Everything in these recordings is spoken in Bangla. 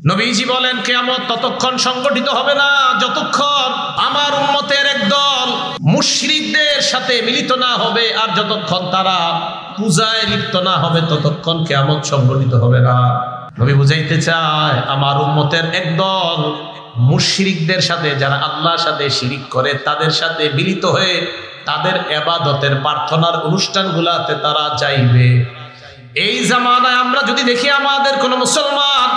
নবীজি বলেন কিয়ামত ততক্ষণ সংগঠিত হবে না যতক্ষণ আমার উম্মতের একদল মুশরিকদের সাথে মিলিত না হবে, আর যতক্ষণ তারা পূজায় লিপ্ত না হবে ততক্ষণ কিয়ামত সংগঠিত হবে না। নবী বুঝাইতে চায় আমার উম্মতের একদল মুশরিকদের সাথে, যারা আল্লাহর সাথে শিরিক করে, তাদের সাথে মিলিত হয়ে তাদের ইবাদতের প্রার্থনার অনুষ্ঠানগুলোতে তারা যাইবে। এই জামানায় আমরা যদি দেখি আমাদের কোন মুসলমান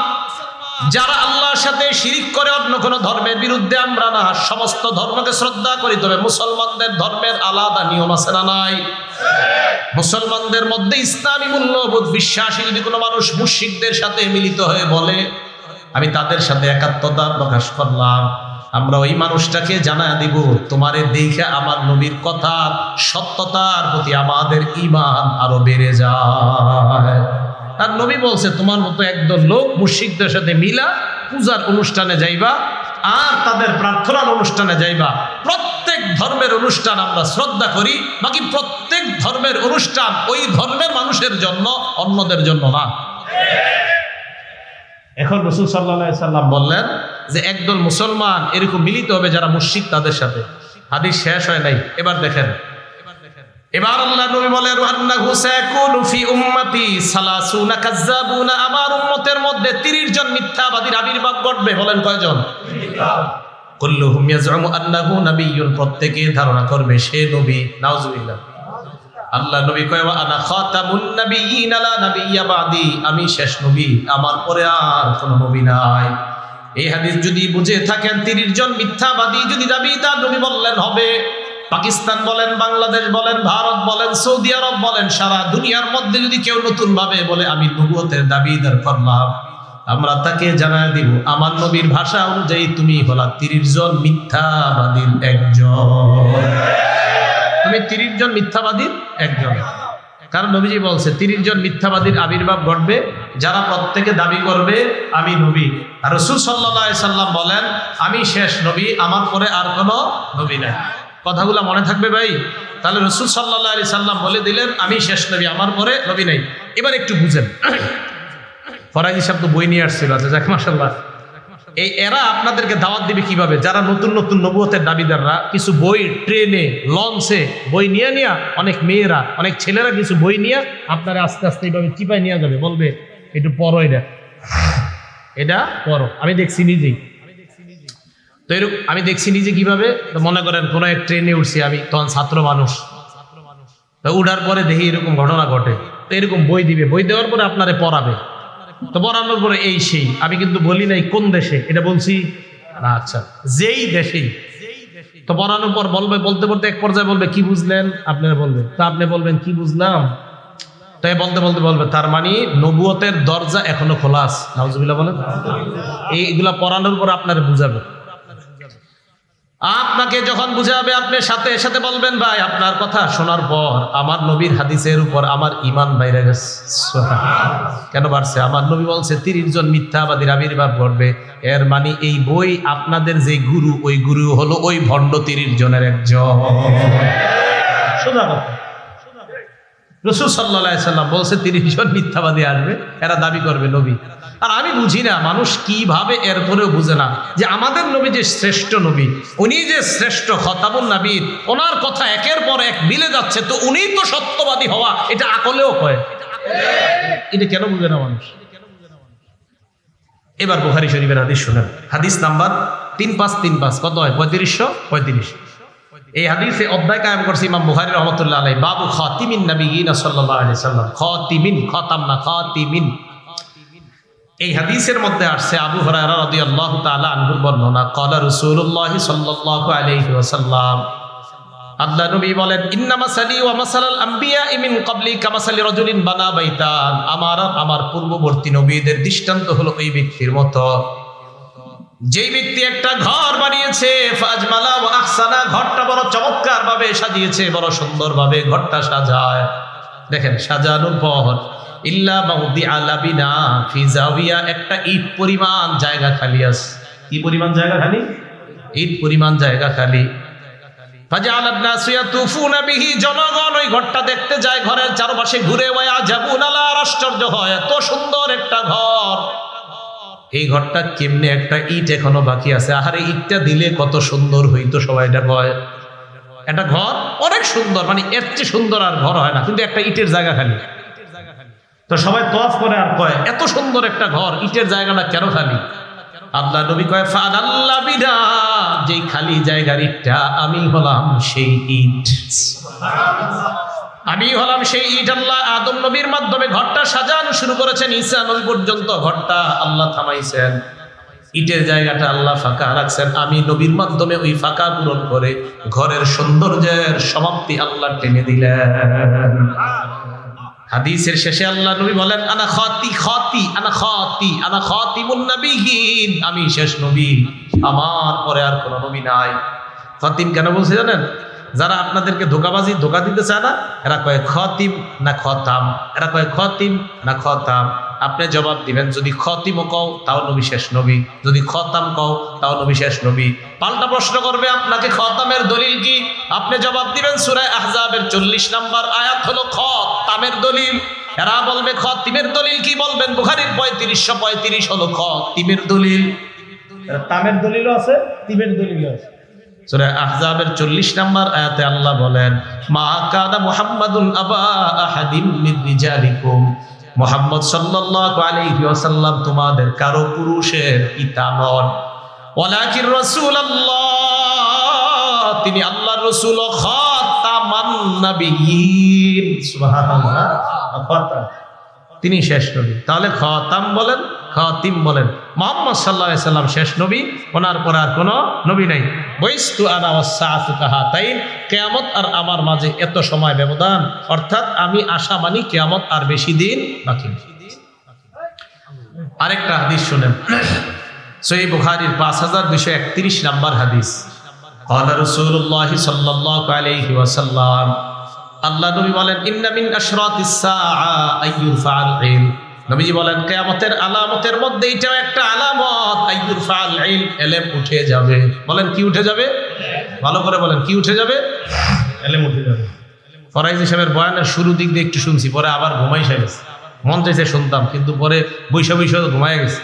যারা আল্লাহর সাথে শিরিক করে, অন্য কোন ধর্মের বিরুদ্ধে আমরা না, সমস্ত ধর্মকে শ্রদ্ধা করি, তবে মুসলমানদের ধর্মের আলাদা নিয়ম আছে না নাই? মুসলমানদের মধ্যে ইসলামী মূল্যবোধ বিশ্বাসী যদি কোনো মানুষ মুশরিকদের সাথে মিলিত হয়ে বলে আমি তাদের সাথে একাত্মতা প্রকাশ করলাম, আমরা ওই মানুষটাকে জানায় দিব তোমারে দেখে আমার নবীর কথা সত্যতার প্রতি আমাদের ঈমান আরো বেড়ে যায়। আর নবী বলছে তোমার মতো একদল লোক মুশরিকদের সাথে মিলা পূজার অনুষ্ঠানে যাইবা আর তাদের প্রার্থনার অনুষ্ঠানে যাইবা। প্রত্যেক ধর্মের অনুষ্ঠান আমরা শ্রদ্ধা করি, বাকি প্রত্যেক ধর্মের অনুষ্ঠান ওই ধর্মের মানুষের জন্য, অন্যদের জন্য না। এখন রাসূল সাল্লাল্লাহু আলাইহি সাল্লাম বললেন যে একদল মুসলমান এরকম মিলিত হবে যারা মুশরিক তাদের সাথে। হাদিস শেষ হয় নাই, এবার দেখেন। এবার আল্লাহ নবী বলেন আন্নাহু সায়াকুনু ফি উম্মতি সালাসুনা কাযাবুনা, আমার উম্মতের মধ্যে 30 জন মিথ্যাবাদীর আবির্ভাব ঘটবে। বলেন কয়জন? কুল্লুহুম ইয়াজউমু আন্নাহু নাবিয়্যুন, প্রত্যেকে ধারণা করবে সে নবী। নাউজুবিল্লাহ। আল্লাহ নবী কয় ওয়া আনা খাতামুন নাবিয়্যিন লা নাবিয়্যা বাদি, আমি শেষ নবী, আমার পরে আর কোনো নবী নাই। এই হাদিস যদি বুঝে থাকেন 30 জন মিথ্যাবাদী যদি দাবিদার নবী বললেন হবে। পাকিস্তান বলেন, বাংলাদেশ বলেন, ভারত বলেন, সৌদি আরব বলেন, সারা দুনিয়ার মধ্যে যদি কেউ নতুন ভাবে বলে আমি নবুয়তের দাবিদার করলাম, আমরা তাকে জানায় দিব আমার নবীর ভাষা অনুযায়ী তুমি হলা 30 জন মিথ্যাবাদীর একজন। তুমি 30 জন মিথ্যাবাদীর একজন। কারণ নবীজি বলছে 30 জন মিথ্যাবাদীর আবির্ভাব ঘটবে যারা প্রত্যেকে দাবি করবে আমি নবী। আর রাসূল সাল্লাল্লাহু আলাইহি সাল্লাম বলেন আমি শেষ নবী, আমার পরে আর কোনো নবী নাই। কথাগুলো মনে থাকবে ভাই। তাহলে রাসূল সাল্লাল্লাহু আলাইহি সাল্লাম বলে দিলেন আমি শেষ নবী, আমার পরে নবী নাই। এবার একটু বুঝেন, ফরাজি সাহেব তো বই নিয়ে আসছিল, আচ্ছা যাক মাশাআল্লাহ। এই এরা আপনাদেরকে দাওয়াত দিবে কিভাবে? যারা নতুন নতুন নবুয়তের দাবিদাররা কিছু বই ট্রেনে লঞ্চে বই নিয়ে অনেক মেয়েরা অনেক ছেলেরা কিছু বই নিয়ে আপনারা আস্তে আস্তে এইভাবে চিপায় নিয়ে যাবে, বলবে একটু পড়ো, এটা পড়ো। আমি দেখছি নিজেই তো এরকম, আমি দেখছি নিজে কিভাবে। তো মনে করেন কোনো এক ট্রেনে উঠছি আমি, তখন ছাত্র মানুষ, উঠার পরে দেখি এরকম ঘটনা ঘটে, তো এরকম বই দিবে, বই দেওয়ার পরে আপনারে পড়াবে। তো পড়ানোর পরে এই সেই, আমি কিন্তু বলি নাই কোন দেশে, এটা বলছি না, আচ্ছা যেই দেশেই। তো পড়ানোর পর বলবে, বলতে বলতে এক পর্যায়ে বলবে কি বুঝলেন, আপনারা বলবেন, তা আপনি বলবেন কি বুঝলাম, তাই বলতে বলতে বলবে তার মানে নবুয়তের দরজা এখনো খোলা আছে। নাউজুবিল্লাহ বলেন। এইগুলা পড়ানোর পর আপনারা বুঝাবে। আপনাকে যখন বুঝাবে আপনি সাথে সাথে বলবেন ভাই আপনার কথা শোনার পর আমার নবীর হাদিসের উপর আমার ঈমান বাইরে গেছে। কেন বাড়ছে? আমার নবী বলছে 30 জন মিথ্যাবাদীর আবির্ভাব ঘটবে। এর মানে এই বই আপনাদের যে গুরু, ওই গুরু হলো ওই ভণ্ড 30 জনের একজন। সোজা কথা। রাসূল সাল্লাল্লাহু আলাইহি সাল্লাম বলছে 30 জন মিথ্যাবাদী আসবে, এরা দাবি করবে নবী। আর আমি বুঝি না মানুষ কিভাবে এরপরেও বুঝে না যে আমাদের নবী যে শ্রেষ্ঠ নবী, উনি যে শ্রেষ্ঠ খতামুন নবীর, ওনার কথা একের পর এক মিলে যাচ্ছে, তো উনি তো সত্যবাদী হওয়া এটা আকলেও কয়। এটা কেন বুঝে না মানুষ? এবার বুখারী শরীফের হাদিস শুনেন, হাদিস নাম্বার 3535, কত হয়? 3535। এই হাদিসে অধ্যায় কায়েম করছে ইমাম বুখারী রাহমাতুল্লাহ আলাইহি, বাবু খাতিমিন নবিয়্যিন সাল্লাল্লাহু আলাইহি সাল্লাম। খাতিমিন, খতাম না, খাতিমিন। এই হাদিসের মধ্যে আসছে আবু হুরায়রা রাদিয়াল্লাহু তাআলা আনহুর বর্ণনা, ক্বালা রাসূলুল্লাহ সাল্লাল্লাহু আলাইহি ওয়াসাল্লাম, আল্লাহ নবী বলেন ইন্নামা সালি ওয়া মাসালাল আমবিয়া মিন ক্বাবলি কামাসালি রাজুলিন বানা বাইতান, আমার পূর্ববর্তী নবীদের দৃষ্টান্ত হলো ওই ব্যক্তির মতো যেই ব্যক্তি একটা ঘর বানিয়েছে, ফাজমালা ওয়া আহসানা, ঘরটা বড় চমৎকার ভাবে সাজিয়েছে, বড় সুন্দর ভাবে ঘরটা সাজায়। দেখেন সাজানোর পর ইল্লা মাউদিআ লাবিনা ফি জাওিয়া, একটা ইট পরিমাণ জায়গা খালি আছে। কি পরিমাণ জায়গা খালি? ইট পরিমাণ জায়গা খালি। ফাজআলান নাসু ইয়াতুফুনা বিহি, জনগণ ওই ঘরটা দেখতে যায়, ঘরের চারপাশে ঘুরে, ওয়া যাবুন আলা, আশ্চর্য হয়, এত সুন্দর একটা ঘর, এই ঘরটা কেমনে একটা ইট এখনো বাকি আছে, আহারে ইটটা দিলে কত সুন্দর হইতো, সবাই এটা কয়। একটা ঘর অনেক সুন্দর, মানে এর চেয়ে সুন্দর আর ঘর হয় না, কিন্তু একটা ইটের জায়গা খালি। তো সবাই তওয়াফ করে আর কয় এত সুন্দর একটা ঘর, ইটের জায়গাটা কেন খালি? আল্লাহ নবী কয় ফাদাল্লা বিদা, যেই খালি জায়গার ইটটা আমি হলাম সেই ইট। আমি হলাম সেই ইট। আল্লাহ আদম নবীর মাধ্যমে ঘরটা সাজানো শুরু করেছেন, ঈসা নবী পর্যন্ত ঘরটা আল্লাহ থামাইছেন, ইটের জায়গাটা আল্লাহ ফাঁকা রাখছেন। আমি নবীর মাধ্যমে ওই ফাঁকা পূরণ করে ঘরের সৌন্দর্যের সমাপ্তি আল্লাহ টেনে দিলেন। হাদিসের শেষে আল্লাহ নবী বলেন আনা খাতিমুন নবিয়্যিন, আমি শেষ নবী, আমার পরে আর কোনো নবী নাই। খাতিম কেন বলছে জানেন? যারা আপনাদেরকে ধোকা দিতে চায় না, এরা কয় খতিম না খতাম, এরা কয় খতিম না খতাম। আপনি জবাব দিবেন, যদি খতিমও কও তাও নবী শেষ নবী, যদি খতাম কও তাও নবী শেষ নবী। পাল্টা প্রশ্ন করবে আপনাকে খতামের দলিল কি? আপনি জবাব দিবেন সূরা আহজাবের 40 নম্বর আয়াত হলো খতামের দলিল। এরা বলবে খতিমের দলিল কি? বলবেন বুখারীর 3535 হলো খতিমের দলিল। তামের দলিলও আছে, তিমের দলিলও আছে। সূরা আহজাবের 40 নম্বর আয়াতে আল্লাহ বলেন মা কানা মুহাম্মাদুন আবা আহাদিম মিন রিজালিকুম, মুহাম্মদ সাল্লাল্লাহু আলাইহি ওয়াসাল্লাম তোমাদের কারো পুরুষের পিতা নন, ওয়ালাকিন রাসূলুল্লাহ, তিনি আল্লাহর রাসূল, খাতামান নাবিয়্যিন, সুবহানাল্লাহ, খাতাম, তিনি শেষ নবী। তাহলে খাতাম বলেন, খাতিম বলেন, মুহাম্মদ সাল্লাল্লাহু আলাইহি সাল্লাম শেষ নবী, ওনার পরে আর কোনো নবী নাই। বইস্তু আনা ওয়াসসাআতু কাহাতাইন, কিয়ামত আর আমার মাঝে এত সময় ব্যবধান, অর্থাৎ আমি আশা মানি কিয়ামত আর বেশি দিন বাকি নেই। আরেকটা হাদিস শুনেন, সহিহ বুখারীর 5231 নম্বর হাদিস। ক্বালা রাসূলুল্লাহ সাল্লাল্লাহু আলাইহি ওয়াসাল্লাম, আল্লাহ নবী বলেন ইন্না মিন আশরাতিস সাআ আইয়ুরফাল ইলম, নবীজি বলেন কিয়ামতের আলামতের মধ্যে এটাও একটা আলামত, আইয়ুরফাল ইলম, ইলম উঠে যাবে। বলেন কি উঠে যাবে? ভালো করে বলেন কি উঠে যাবে? ইলম উঠে যাবে। ফরাইজ সাহেবের বয়ানের শুরু দিক দিয়ে একটু শুনছি, পরে আবার ঘুমাই গেছে, মন চাইছে শুনতাম, কিন্তু পরে বৈশা ঘুমায় গেছে।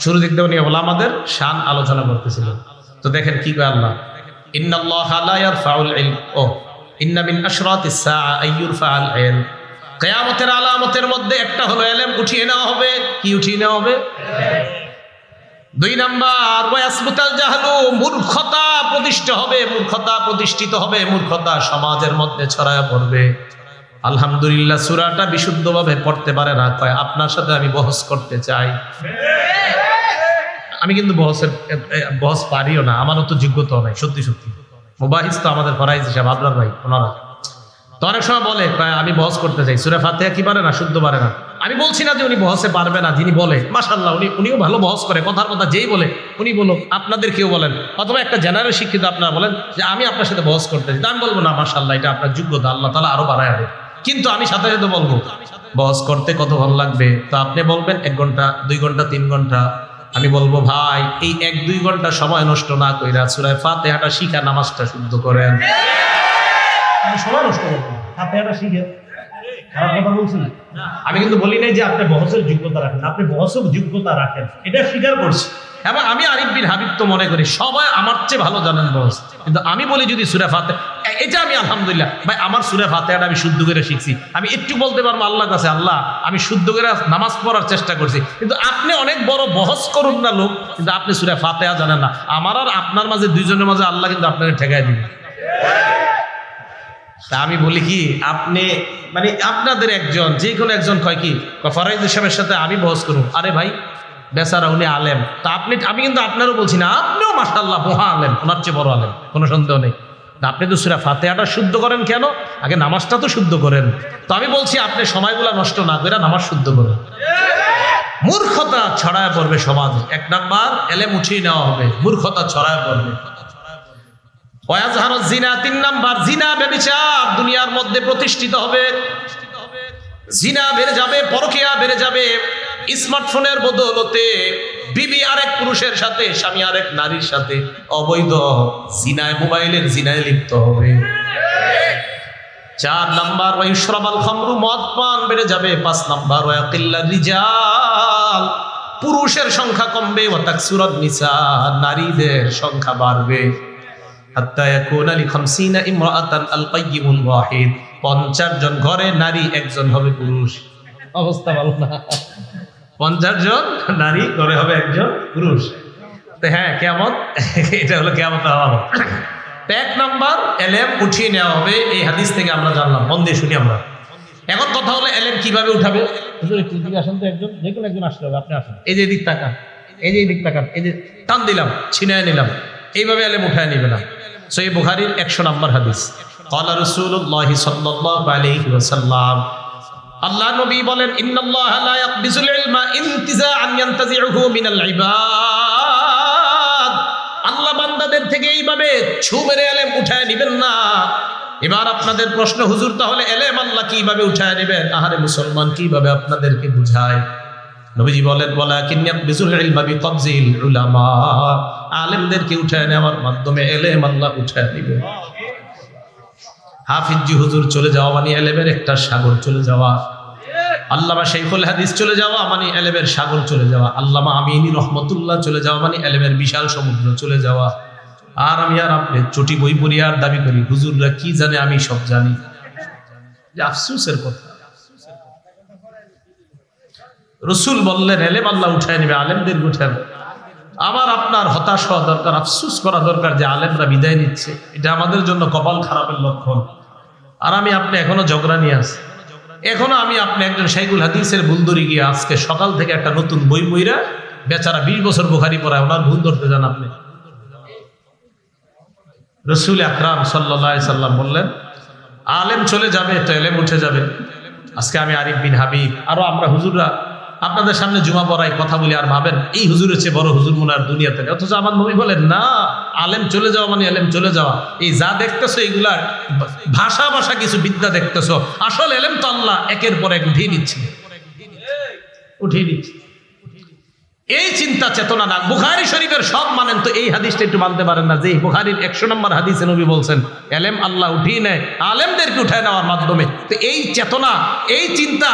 শুরু দিক দিয়ে উনি আমাদের শান আলোচনা করতেছিলেন। তো দেখেন কি কয় আল্লাহ, ইন্নাল্লাহা লা ইয়ারফাউল ইলম, ও ইন্না মিন আশরাতিস সাআ আইয়ুরফাল ইলম, কিয়ামতের আলামতের মধ্যে একটা হলো ইলম উঠিয়ে নেওয়া হবে। কি উঠিয়ে নেওয়া হবে? 2 নাম্বার ওয়াসবুতাল জাহলু, মূর্খতা প্রতিষ্ঠিত হবে, মূর্খতা প্রতিষ্ঠিত হবে, মূর্খতা সমাজের মধ্যে ছড়ায় পড়বে। আলহামদুলিল্লাহ সূরাটা বিশুদ্ধভাবে পড়তে পারে না, কয় আপনার সাথে আমি বহস করতে চাই। আমি কিন্তু বহস পারিও না, আমারও তো যোগ্যতা নাই, সত্যি সত্যি। মুবাহিস তো আমাদের ফরাইজ হিসাব আবরার ভাই, ওনারা তো অনেক সময় বলে আমি বহস করতে চাই, সূরা ফাতিহা কি পারে না, শুদ্ধ পারে না। আমি বলছি না যে উনি বহসে পারবে না, যিনি বলে মাশাআল্লাহ উনিও ভালো বহস করে, কথার কথা যেই বলে উনি বলো, আপনাদের কেউ বলেন, অথবা একটা জেনারেল শিক্ষিত আপনারা বলেন যে আমি আপনার সাথে বহস করতে চাই, আমি বলবো না মাশাআল্লাহ এটা আপনার যোগ্যতা, আল্লাহ তাআলা আরো বাড়ায় দেয়। কিন্তু আমি সাথে সাথে বলবো বহস করতে কত ভালো লাগবে। তো আপনি বলবেন 1 ঘন্টা 2 ঘন্টা 3 ঘন্টা, আমি বলবো ভাই এই 1-2 ঘন্টা সময় নষ্ট না কইরা সূরা ফাতিহাটা শিখা নামাজটা শুদ্ধ করেন। সময় নষ্ট করবেন, ফাতিহাটা শিখে। খারাপ কথা বলছি না, আমি কিন্তু বলি নাই যে আপনি বহসের যোগ্যতা রাখেন, আপনি বহসের যোগ্যতা রাখেন, এটা স্বীকার করছি। এবং আমি আরিফ বিন হাবিব তো মনে করি সবাই আমার চেয়ে ভালো জানেন বহস, কিন্তু আমি বলি যদি সূরা ফাতিহা, এটা আমি আলহামদুলিল্লাহ ভাই আমার সূরা ফাতিহাটা আমি শুদ্ধ করে শিখছি, আমি একটু বলতে পারবো আল্লাহর কাছে আল্লাহ আমি শুদ্ধ করে নামাজ পড়ার চেষ্টা করছি। কিন্তু আপনি অনেক বড় বহস করুন না লোক, কিন্তু আপনি সূরা ফাতিহা জানেন না, আমার আর আপনার মাঝে দুইজনের মাঝে আল্লাহ কিন্তু আপনাকে ঠেকায় দিবে। তা আমি বলি কি, আপনি মানে আপনাদের একজন যে কোনো একজন কয় কি ফরাইজ সাহেবের সাথে আমি বহস করুন, আরে ভাই বেচারা উনি আলেম, তা আমি কিন্তু আপনারও বলছি না, আপনিও মাশাআল্লাহ মহা আলেম, ওনার চেয়ে বড় আলেম, কোনো সন্দেহ নেই। আপনি তো সূরা ফাতিহাটা শুদ্ধ করেন কেন? আগে নামাজটা তো শুদ্ধ করেন। তো আমি বলছি আপনি সময়গুলা নষ্ট না করে নামাজ শুদ্ধ করেন। মূর্খতা ছড়ায় পড়বে সমাজে, 1 নাম্বার ইলম উঠিয়ে নেওয়া হবে, মূর্খতা ছড়ায় পড়বে। ওয়াজহারুজ জিনা, 3 নাম্বার জিনা ব্যভিচার দুনিয়ার মধ্যে প্রতিষ্ঠিত হবে, জিনা বেড়ে যাবে, পরকিয়া বেড়ে যাবে। স্মার্টফোনের বদৌলতে বিবি আরেক পুরুষের সাথে, স্বামী আরেক নারীর সাথে অবৈধ জিনায়, মোবাইলের জিনায় লিপ্ত হবে। 4 নাম্বার ওয়াইশরাবাল খামরু, মদ পান বেড়ে যাবে। 5 নাম্বার ওয়াকিল্লা রিজাল, পুরুষের সংখ্যা কমবে, ওয়া তাকসুরান নিসা, নারীদের সংখ্যা বাড়বে। হাত্তা ইয়াকুনা লি 50 ইমরাআতান আল কাইয়িমুল ওয়াহিদ, 50 জন ঘরে নারী, একজন হবে পুরুষ। অবস্থা ভালো না? 50 জন নারী ঘরে হবে একজন পুরুষ। তো হ্যাঁ, কিয়ামত, এটা হলো কিয়ামতের আলামত। তো এক নাম্বার, এলেম উঠিয়ে নেওয়া হবে, এই হাদিস থেকে আমরা জানলাম। মন দিয়ে শুনি আমরা। এখন কথা হলো এলেম কিভাবে উঠাবে। হুজুর একটু দিকে আসেন তো, একজন, যে কোনো একজন আসতে হবে। আপনি আসেন, এই যে এদিক তাকান, এই যে এদিক তাকান, এই যে টান দিলাম, ছিনায় নিলাম, এইভাবে এলেম উঠায় নিবে না। সহিহ বুখারীর 100 নম্বর হাদিস। ক্বালা রাসূলুল্লাহি সাল্লাল্লাহু আলাইহি ওয়াসাল্লাম, আল্লাহ নবী বলেন, ইন্নাল্লাহা লা ইয়াকবিজুল ইলমা ইনতিজাআন ইয়ানতাজিউহু মিনাল ইবাদ। আল্লাহ বান্দাদের থেকে এইভাবে ছু মেরে এলেম উঠায় নেবেন না। এবার আপনাদের প্রশ্ন, হুজুর তাহলে এলেম আল্লাহ কিভাবে উঠায় নেবেন? আহারে মুসলমান, কিভাবে আপনাদেরকে বুঝায়? নবীজি বলেন, ওয়ালাকিন ইয়াকবিজুল ইলমা বিকবজিল উলামা, আলেমদেরকে উঠায় নেওয়ার মাধ্যমে এলেম আল্লাহ উঠায় নেবেন। হাফিজি হুজুর চলে যাওয়া মানে এলেমের একটা সাগর চলে যাওয়া। আল্লামা শাইখুল হাদিস চলে যাওয়া মানে এলেমের সাগর চলে যাওয়া। আল্লামা আমিনী রহমতুল্লাহ চলে যাওয়া মানে এলেমের বিশাল সমুদ্র চলে যাওয়া। আর আমি আর আপনি চটি বই পড়ি আর দাবি করি হুজুররা কি জানে, আমি সব জানি। যে আফসোসের কথা। রসুল বললেন এলেম আল্লাহ উঠায় নেবে, আলেমদের উঠায়। আমার আপনার হতাশ হওয়া দরকার, আফসোস করা দরকার যে আলেমরা বিদায় নিচ্ছে। এটা আমাদের জন্য কপাল খারাপের লক্ষণ। আর আমি আপনি এখনো ঝগড়া নিয়ে আসি। এখনো আমি আপনি একজন শাইখুল হাদিসের ভুল ধরে গিয়ে আজকে সকাল থেকে একটা নতুন বই বইরা বেচারা 20 বছর বুখারী পড়ায়, ওনার ভুল ধরতে যান আপনি। রাসূল আকরাম সাল্লাল্লাহু আলাইহি সাল্লাম বললেন, আলেম চলে যাবে তো এলেম উঠে যাবে। আজকে আমি আরিফ বিন হাবিব, আরো আমরা হুজুররা আপনাদের সামনে জুমা পড়াই, কথা বলি, আর ভাবেন এই হুজুরের চেয়ে বড় হুজুর মনে আর দুনিয়াতে নেই। অথচ আমার নবী বলেন না, আলেম চলে যাওয়া মানে এলেম চলে যাওয়া। এই যা দেখতেছো এগুলার ভাষা ভাষা কিছু বিদ্যা দেখতেছো, আসল এলেম তো আল্লাহ একের পর এক উঠিয়ে দিচ্ছে, উঠিয়ে দিচ্ছে। এই চিন্তা চেতনা না। বুখারী শরীফের সব মানেন তো এই হাদিসটা একটু মানতে পারেন না, যে বুখারীর 100 নম্বর হাদিসে নবী বলছেন এলেম আল্লাহ উঠিয়ে নেয় আলেমদেরকে উঠায় নেওয়ার মাধ্যমে। তো এই চেতনা, এই চিন্তা,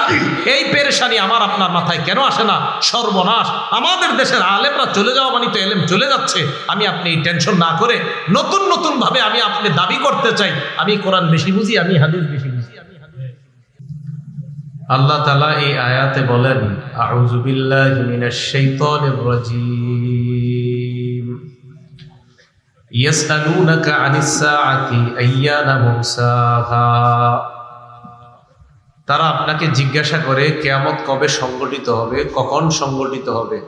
এই পেরেশানি আমার আপনার মাথায় কেন আসে না? সর্বনাশ, আমাদের দেশের আলেমরা চলে যাওয়া মানে তো এলেম চলে যাচ্ছে। আমি আপনি এই টেনশন না করে নতুন নতুন ভাবে আমি আপনি দাবি করতে চাই আমি কোরআন বেশি বুঝি, আমি হাদিস বেশি বুঝি। আল্লাহ তাআলা এই আয়াতে বলেন, আউযু বিল্লাহি মিনাশ শাইতানির রাজীম, ইয়াসআলুনাকা আনিস সাআতি আইয়ানা মুরসাহা। তারা আপনাকে জিজ্ঞাসা করে কিয়ামত কবে সংগঠিত হবে, কখন সংগঠিত হবে।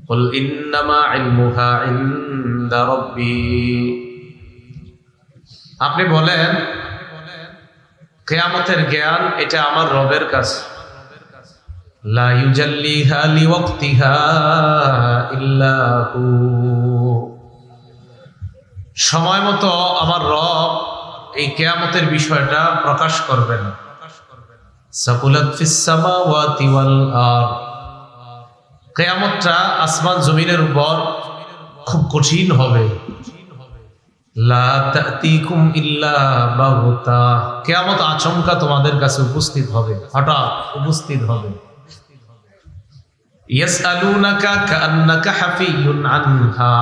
কুল ইন্নামা ইলমুহা ইনদা রাব্বি, আপনি বলেন কিয়ামতের জ্ঞান এটা আমার রবের কাছে। লা ইউজাল্লিহা লিওয়াক্তিহা ইল্লা হু, সময় মতো আমার রব এই কিয়ামতের বিষয়টা প্রকাশ করবেন। সাকুলাত ফিস সামাওয়াতি ওয়াল আরদ, কিয়ামতটা আসমান জমিনের উপর খুব কঠিন হবে। লা তা'তিকুম ইল্লা বাগতা, কিয়ামত আচমকা তোমাদের কাছে উপস্থিত হবে, হঠাৎ উপস্থিত হবে। ইয়াসআলুনাকা কাআন্নাকা হাফিয়ুন আনহা,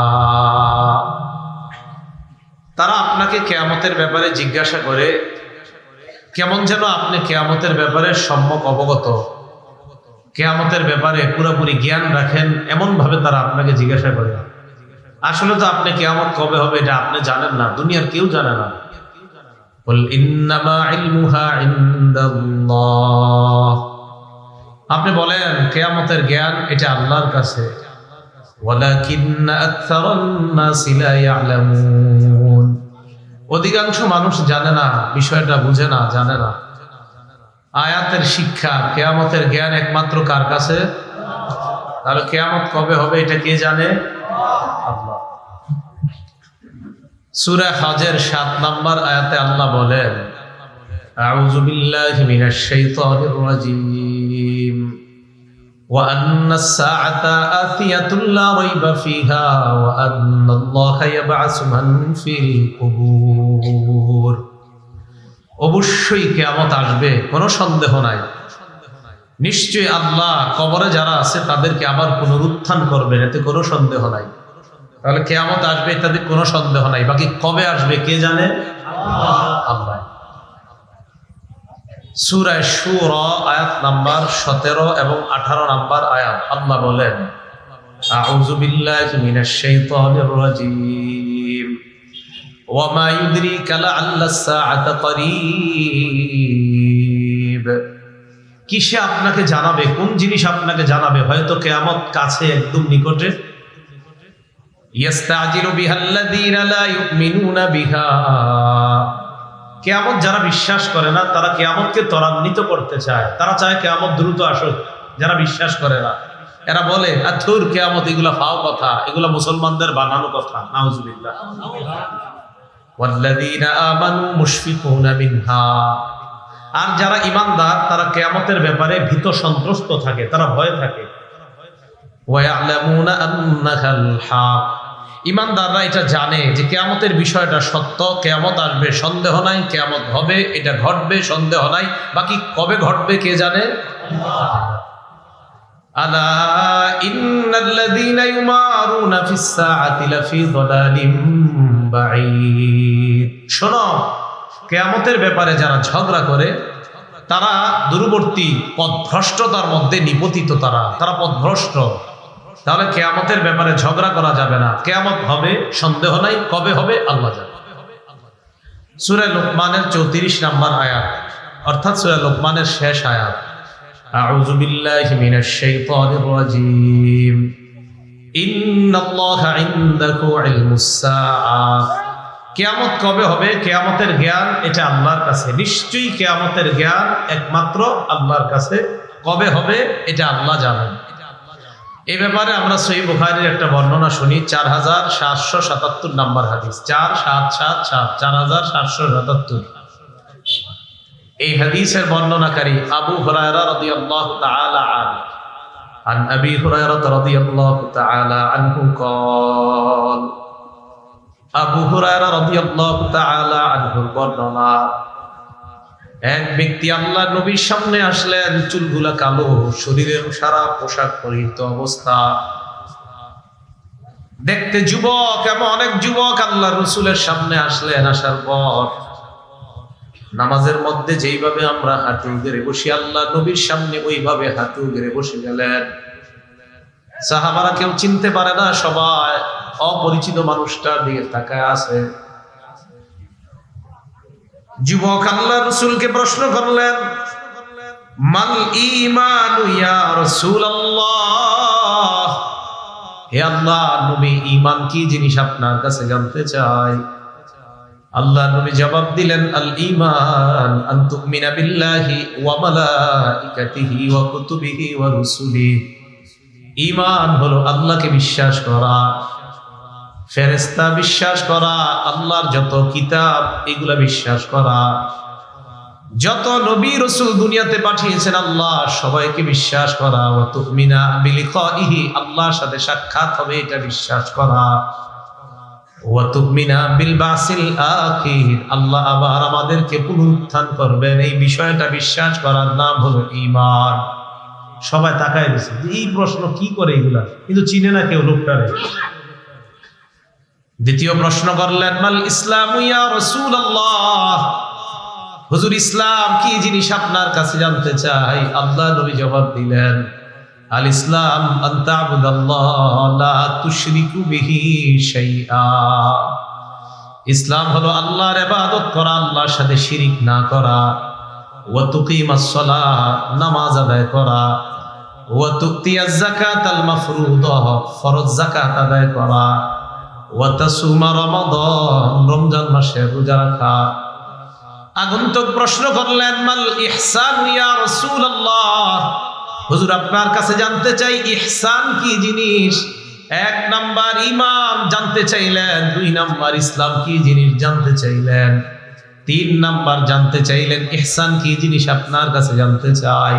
তারা আপনাকে কিয়ামতের ব্যাপারে জিজ্ঞাসা করে কেমন যেন আপনি কিয়ামতের ব্যাপারে সম্যক অবগত, কিয়ামতের ব্যাপারে পুরোপুরি জ্ঞান রাখেন, এমন ভাবে তারা আপনাকে জিজ্ঞাসা করে। আসলে তো আপনি কিয়ামত কবে হবে এটা আপনি জানেন না, দুনিয়ার কেউ জানে না। কুল ইন্নামা ইলমুহা ইনদাল্লাহ, আপনি বলেন কিয়ামতের জ্ঞান এটা আল্লাহর কাছে। ওয়ালাকিন্না আকসারান নাসি লা ইয়ালামুন, অধিকাংশ মানুষ জানে না, বিষয়টা বুঝে না, জানে না। আয়াতের শিক্ষা, কিয়ামতের জ্ঞান একমাত্র কার কাছে? তাহলে কিয়ামত কবে হবে এটা কে জানে? আল্লাহ। সূরা হজের 7 নম্বর আয়াতে আল্লাহ বলেন, আউযু বিল্লাহি মিনাশ শাইতানির রাজীম, ওয়া আন্নাস সাআতা আতিয়াতুল লা রাইবা ফিহা ওয়া আন্নাল্লাহা ইয়াবআসু মান ফিল কুবুর, অবশ্যই কিয়ামত আসবে, কোনো সন্দেহ নাই। নিশ্চয়ই আল্লাহ কবরে যারা আছে তাদেরকে আবার পুনরুত্থান করবেন, এতে কোনো সন্দেহ নাই। তাহলে কিয়ামত আসবে ইত্যাদি কোনো সন্দেহ নাই, বাকি কবে আসবে কে জানে? আল্লাহ। সূরা শুরা আয়াত নাম্বার 17 এবং 18 নাম্বার আয়াত আল্লাহ বলেন, আউযু বিল্লাহি মিনাশ শাইতানির রাজীম ওয়া মা ইউদরিকা লাআল্লাস সাআতা করিব। কিসে আপনাকে জানাবে, কোন জিনিস আপনাকে জানাবে, হয়তো কিয়ামত কাছে, একদম নিকটে। ইয়াস্তাজিলু বিহাল্লাযীনা লা ইউমিনুনা বিহা, কিয়ামত যারা বিশ্বাস করে না তারা কিয়ামতকে ত্বরান্বিত করতে চায়, তারা চায় কিয়ামত দ্রুত আসুক। যারা বিশ্বাস করে না এরা বলে আথুর কিয়ামত, এগুলা ফাও কথা, এগুলা মুসলমানদের বানানো কথা। নাউজুবিল্লাহ। ওয়াল্লাযীনা আমানু মুশফিকুনা মিনহা, আর যারা ঈমানদার তারা কিয়ামতের ব্যাপারে ভীত সন্ত্রস্ত থাকে, তারা ভয়ে থাকে। ওয়া ইয়ালামুনা আন্নাহাল হক, ঈমানদাররা এটা জানে যে কিয়ামতের বিষয়টা সত্য, কিয়ামত আসবে সন্দেহ নাই, কিয়ামত হবে, এটা ঘটবে সন্দেহ নাই, বাকি কবে ঘটবে কে জানে? আলা ইন্নাল্লাযীনা ইউমারুনা ফিস সাআতি লাফি যালালিম বাঈদ, শোনো কিয়ামতের ব্যাপারে যারা ঝগড়া করে তারা দূরবর্তী পথভ্রষ্টতার মধ্যে নিপতিত, তারা পথভ্রষ্ট। তাহলে কিয়ামতের ব্যাপারে ঝগড়া করা যাবে না, কিয়ামত হবে সন্দেহ নাই, কবে হবে আল্লাহ জানে। সূরা লুকমানের 34 নম্বর আয়াত, অর্থাৎ সূরা লুকমানের শেষ আয়াত, আউযু বিল্লাহি মিনাশ শাইতানির রাজীম ইন্নাল্লাহা ইনদাহু ইলমুস সাআহ, কিয়ামত কবে হবে, কিয়ামতের জ্ঞান এটা আল্লাহর কাছে। নিশ্চয়ই কিয়ামতের জ্ঞান একমাত্র আল্লাহর কাছে, কবে হবে এটা আল্লাহ জানেন। এই ব্যাপারে আমরা সহিহ বুখারীর একটা বর্ণনা শুনি, 4777 নাম্বার হাদিস, 4777। এই হাদিসের বর্ণনাকারী আবু হুরায়রা রাদিয়াল্লাহু তাআলা আনহু, আন আবি হুরায়রা রাদিয়াল্লাহু তাআলা আনহু قال, আবু হুরায়রা রাদিয়াল্লাহু তাআলা আনহুর বর্ণনা, এক ব্যক্তি আল্লাহর নবীর সামনে আসলেন, চুলগুলা কালো, শরীরের সারা পোশাক পরিহিত অবস্থা, দেখতে যুবক। এমন অনেক যুবক আল্লাহর রাসূলের সামনে আসলেন, আসার পর নামাজের মধ্যে যেইভাবে আমরা হাঁটু গেড়ে বসি, আল্লাহর নবীর সামনে ওইভাবে হাঁটু গেড়ে বসে গেলেন। সাহাবারা কেউ চিনতে পারে না, সবাই অপরিচিত মানুষটার দিকে তাকায় আছে। যুবক আল্লাহর রাসূলকে প্রশ্ন করলেন, মাল ঈমানু ইয়া রাসূলুল্লাহ, হে আল্লাহর নবী, ঈমান কি জিনিস আপনার কাছে জানতে চাই। আল্লাহর নবী জবাব দিলেন, আল ঈমান আন তুমিনা বিল্লাহি ওয়া মালাইকাতিহি ওয়া কুতুবিহি ওয়া রুসুলিহি, ঈমান হলো আল্লাহকে বিশ্বাস করা, ফেরেশতা বিশ্বাস করা, আল্লাহর যত কিতাব এগুলা বিশ্বাস করা, যত নবী রাসূল দুনিয়াতে পাঠিয়েছেন আল্লাহ সবাইকে বিশ্বাস করা, ওয়া তুমিনা বিলিকাইহি, আল্লাহর সাথে সাক্ষাৎ হবে এটা বিশ্বাস করা, ওয়া তুমিনা বিল বাসিল আখির, আল্লাহ আবার আমাদেরকে পুনরুত্থান করবেন, এই বিষয়টা বিশ্বাস করার নাম হলো ঈমান। সবাই তাকায় দিছে, এই প্রশ্ন কি করে এগুলা, কিন্তু চিনে না কেউ লোকটারে। দ্বিতীয় প্রশ্ন করলেন, মাল ইসলামু ইয়া রাসূলুল্লাহ, হুজুর ইসলাম কি জিনিস আপনার কাছে জানতে চাই। আল্লাহ নবী জবাব দিলেন, আল ইসলাম আন তা'বুদাল্লাহ লা তুশরিকু বিহি শাইআ, ইসলাম হলো আল্লাহর ইবাদত করা, আল্লাহর সাথে শিরিক না করা, ওয়া তুকিমাস সালাহ, নামাজ আদায় করা, ওয়া তুতিয়াজ যাকাতাল মাফরুদা, ফরজ যাকাত আদায় করা, ওয়া তাসুমা রমাদান, রমজান মাসে রোজা রাখা। আগন্তুক প্রশ্ন করলেন, মাল ইহসান ইয়া রাসূলুল্লাহ, হুজুর আপনার কাছে জানতে চাই ইহসান কি জিনিস। 1 নাম্বার ঈমান জানতে চাইলেন, 2 নাম্বার ইসলাম কি জিনিস জানতে চাইলেন, 3 নাম্বার জানতে চাইলেন ইহসান কি জিনিস আপনার কাছে জানতে চাই।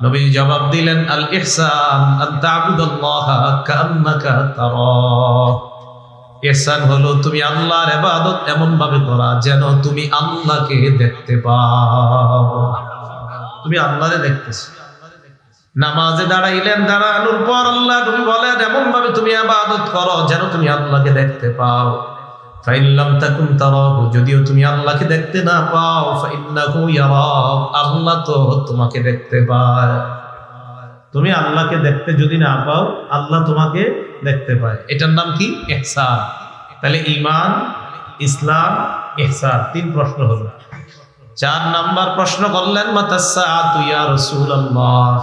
নবী জবাব দিলেন, আল ইহসান আন তা'বুদাল্লাহা কাআন্নাকা তারাহ, ইহসান হলো তুমি আল্লাহর ইবাদত এমন ভাবে করা যেন তুমি আল্লাহকে দেখতে পাও, তুমি আল্লাহরে দেখতেছো। নামাজে দাঁড়াইলেন, দাঁড়ানোর পর আল্লাহ নবী বলেন এমন ভাবে তুমি ইবাদত করো যেন তুমি আল্লাহকে দেখতে পাও। ফাইন লাম তাকুন তারাহু, যদিও তুমি আল্লাহকে দেখতে না পাও, ফাইন্নাহু ইয়ারাক, আল্লাহ তো তোমাকে দেখতে পায়। তুমি আল্লাহকে দেখতে যদি না পাও, আল্লাহ তোমাকে দেখতে পায়। এটার নাম কি? ইহসান। তাহলে ঈমান, ইসলাম, ইহসান, 3 প্রশ্ন হলো। 4 নাম্বার প্রশ্ন করলেন মাতাস সাআতু ইয়া রাসূলুল্লাহ,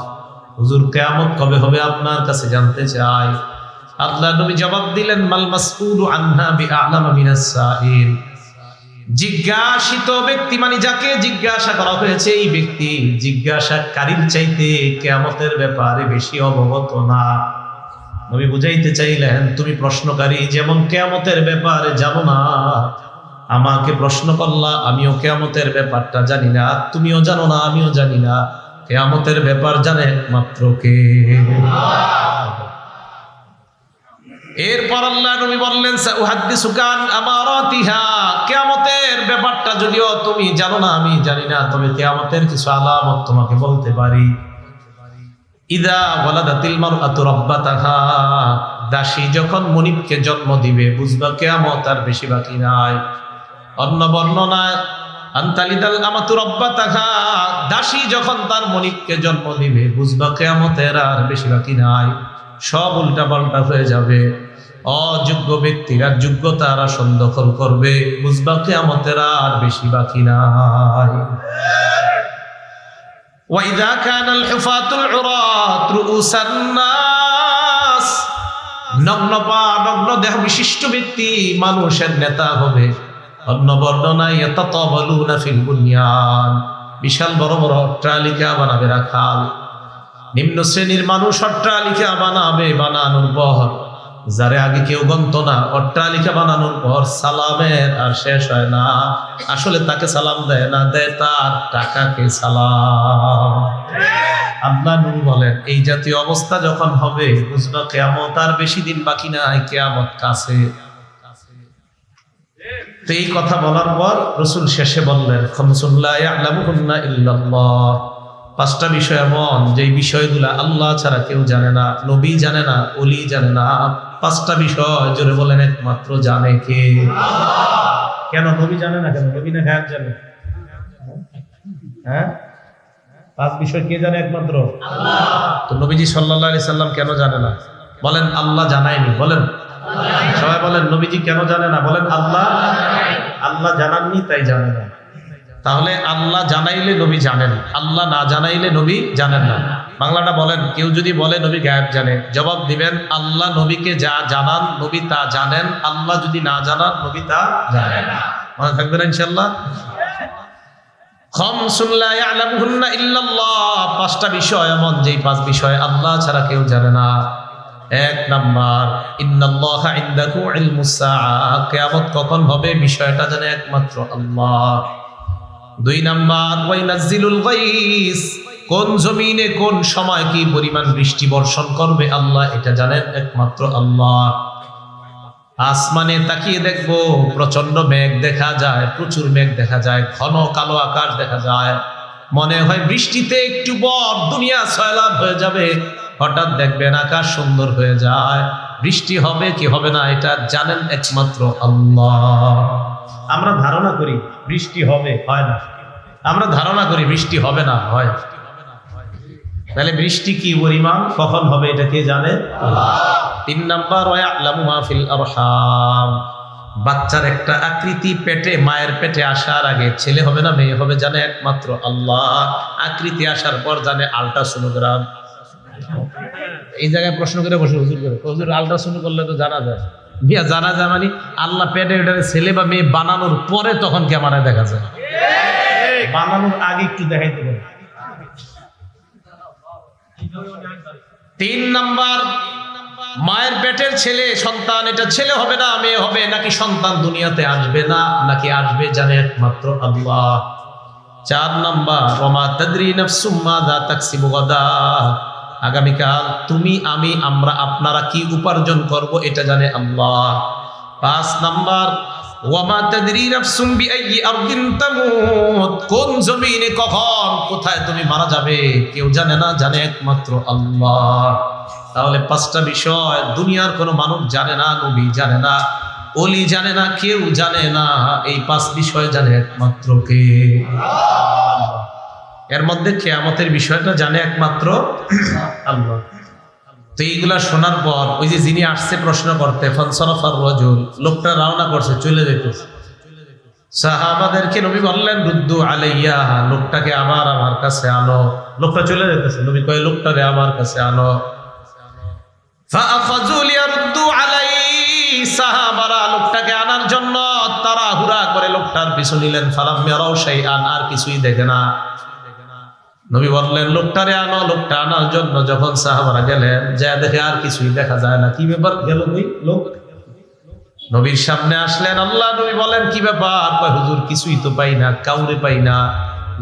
হুজুর কিয়ামত কবে হবে আপনার কাছে জানতে চাই। আল্লাহ নবী জবাব দিলেন মাল মাসউলু আনহা বিআলামা মিনাস সাইল, জিজ্ঞাসিত ব্যক্তি মানে যাকে জিজ্ঞাসা করা হয়েছে এই ব্যক্তি জিজ্ঞাসাকারীর চাইতে কিয়ামতের ব্যাপারে বেশি অবগত না। নবী বুঝাইতে চাইলেন তুমি প্রশ্নকারী যেমন কিয়ামতের ব্যাপারে জানো না, আমাকে প্রশ্ন করলা, আমিও কিয়ামতের ব্যাপারটা জানি না, তুমিও জানো না, আমিও জানি না। কিয়ামতের ব্যাপার জানে একমাত্র কে? এরপর আল্লাহ নবী বললেন সাউহাদ্দিসুকা আন আমারাতিহা, কিয়ামতের ব্যাপারটা যদিও তুমি জানো না, আমি জানি না, তবে কিয়ামতের কিছু আলামত তোমাকে বলতে পারি। ইদা ওয়ালাদাতিল মারআতু রাব্বাতাহা, দাসী যখন মনিবকে জন্ম দিবে বুঝবা কিয়ামত আর বেশি বাকি নাই। অন্য বর্ণনায় আনতালিদাল আমাতু রাব্বাতাহা, দাসী যখন তার মনিবকে জন্ম দিবে বুঝবা কিয়ামতের আর বেশি বাকি নাই। সব উল্টাপাল্টা হয়ে যাবে, অযোগ্য ব্যক্তিরা যোগ্যতার আসন দখল করবে, বুঝবা কিয়ামতের আর বেশি বাকি নাই। ওয়াইদা কানাল হুফাতুল উরাত রুউসান নাস, নগ্ন পা নগ্ন দেহ বিশিষ্ট ব্যক্তি মানুষের নেতা হবে। অন্য বর্ণনায় ইয়াতাতাওয়ালুনা ফিল বুনিয়ান, বিশাল বড় বড় অট্টালিকা বানাবে রাখাল। নিম্ন শ্রেণীর মানুষ অট্টালিকা বানাবে, বানানোর পর যারে আগে কেউ গন্ত না, অট্টালিকা বানানোর পর সালামের আর শেষ হয় না। আসলে তাকে সালাম দেয় না, দেয় তার টাকাকে সালাম। আল্লাহ নবী বলেন এই জাতীয় অবস্থা যখন হবে বুঝবা কিয়ামত আর বেশি দিন বাকি নাই, কিয়ামত কাছে। তো এই কথা বলার পর রাসূল শেষে বললেন খামসুন লা ইয়ালামুহুন্না ইল্লাল্লাহ, 5টা বিষয় এমন যে বিষয়গুলো আল্লাহ ছাড়া কেউ জানে না, নবী জানে না, ওলি জানে না। 5টা বিষয় জোরে বলেন একমাত্র জানে কে? কেন নবী জানে না? কেন নবী না গায়েব জানে? হ্যাঁ, 5 বিষয় কে জানে? একমাত্র আল্লাহ। তো নবীজি সাল্লাল্লাহু আলাইহি সাল্লাম কেন জানে না? বলেন আল্লাহ জানায়নি। বলেন সবাই বলেন নবীজি কেন জানে না? বলেন আল্লাহ, আল্লাহ জানাননি তাই জানে না। তাহলে আল্লাহ জানাইলে নবী জানেন, আল্লাহ না জানাইলে নবী জানেন না। বাংলাটা বলেন, কেউ যদি বলে নবী গায়েব জানে, জবাব দিবেন আল্লাহ নবীকে যা জানান নবী তা জানেন, আল্লাহ যদি না জানান নবী তা জানেন না। মনে থাকবে না ইনশাআল্লাহ? খামসুন লা ইয়ালামুহুন্না ইল্লাল্লাহ, 5টা বিষয় এমন যেই 5 বিষয় আল্লাহ ছাড়া কেউ জানে না। 1 নাম্বার ইন্নাল্লাহা ইনদাহু ইলমুস সাআ, কিয়ামত কখন হবে বিষয়টা জানে একমাত্র আল্লাহ। 2 নাম্বার ওয়াইনাজ্জিলুল গায়স, কোন জমিনে কোন সময় কি পরিমাণ বৃষ্টি বর্ষণ করবে আল্লাহ এটা জানেন একমাত্র আল্লাহ। আসমানে তাকিয়ে দেখবো প্রচন্ড মেঘ দেখা যায়, প্রচুর মেঘ দেখা যায়, ঘন কালো আকাশ দেখা যায়, মনে হয় বৃষ্টিতে একটু পর দুনিয়া সয়লাব হয়ে যাবে। হঠাৎ দেখবেন আকাশ সুন্দর হয়ে যায়, বৃষ্টি হবে কি হবে না এটা জানেন একমাত্র আল্লাহ। আমরা ধারণা করি বৃষ্টি হবে, হয় না। আমরা ধারণা করি বৃষ্টি হবে না, হয়। তাহলে বৃষ্টি কি পরিমাণ কখন হবে এটা কে জানে? আল্লাহ। 3 নাম্বার ওয়ায়ালামু মা ফিল আরহাম, বাচ্চার একটা আকৃতি পেটে মায়ের পেটে আসার আগে ছেলে হবে না মেয়ে হবে জানে একমাত্র আল্লাহ। আকৃতি আসার পর জানে আল্ট্রাসোনোগ্রাম। এই জায়গায় প্রশ্ন করে বসে হুজুর করে, হুজুর আল্ট্রাসাউন্ড করলে তো জানা যায়। মিয়া জানা যায় মানে আল্লাহ পেটে ওটারে ছেলে বা মেয়ে বানানোর পরে তখন ক্যামেরায় দেখা যায়, বানানোর আগে একটু দেখাইতে পারে। 3 নাম্বার মায়ের পেটের ছেলে সন্তান, এটা ছেলে হবে না মেয়ে হবে, নাকি সন্তান দুনিয়াতে আসবে না নাকি আসবে জানে একমাত্র আল্লাহ। 4 নাম্বার ওমা তাদরি নাফসুম মাযা তাকসিবু গাদা, আগামীকাল তুমি আমি আমরা আপনারা কি উপার্জন করব এটা জানে আল্লাহ। 5 নাম্বার ওয়ামা তাদরি নাফসুম বিআইয়ি আরদিন তামুত, কোন জমিনে কখন কোথায় তুমি মারা যাবে কেউ জানে না, জানে একমাত্র আল্লাহ। তাহলে পাঁচটা বিষয় দুনিয়ার কোনো মানুষ জানে না, নবী জানে না, ওলি জানে না, কেউ জানে না। এই পাঁচ বিষয় জানে একমাত্র কে? এর মধ্যে কিয়ামতের বিষয়টা জানে একমাত্র আল্লাহ। তো এইগুলা শোনার পর ওই যে যিনি আসছে প্রশ্ন করতে, ফানসারাফার রাজুল, লোকটা রওনা করছে, চলে যেতেছে। সাহাবাদেরকে নবী বললেন রুদ্দু আলাইয়া, লোকটাকে আবার আমার কাছে আনো। লোকটা চলে যেতেছে, নবী কয় লোকটারে আমার কাছে আনো। ফাআখাযু লিয়ারুদ্দু আলাইহি, সাহাবারা লোকটাকে আনার জন্য তাড়াহুড়া করে লোকটার পিছু নিলেন। ফালাম ইয়ারাউ শাইআন, আর কিছুই দেখে না। নবী বললেন লোকটারে আনো। লোকটা আনার জন্য যখন সাহাবারা গেলেন, যা দেখে আর কিছুই দেখা যায় না। কি ব্যাপার, গেল ওই লোক? নবীর সামনে আসলেন। আল্লাহ নবী বলেন কি ব্যাপার? কয় হুজুর কিছুই তো পাই না, কাউরে পাই না।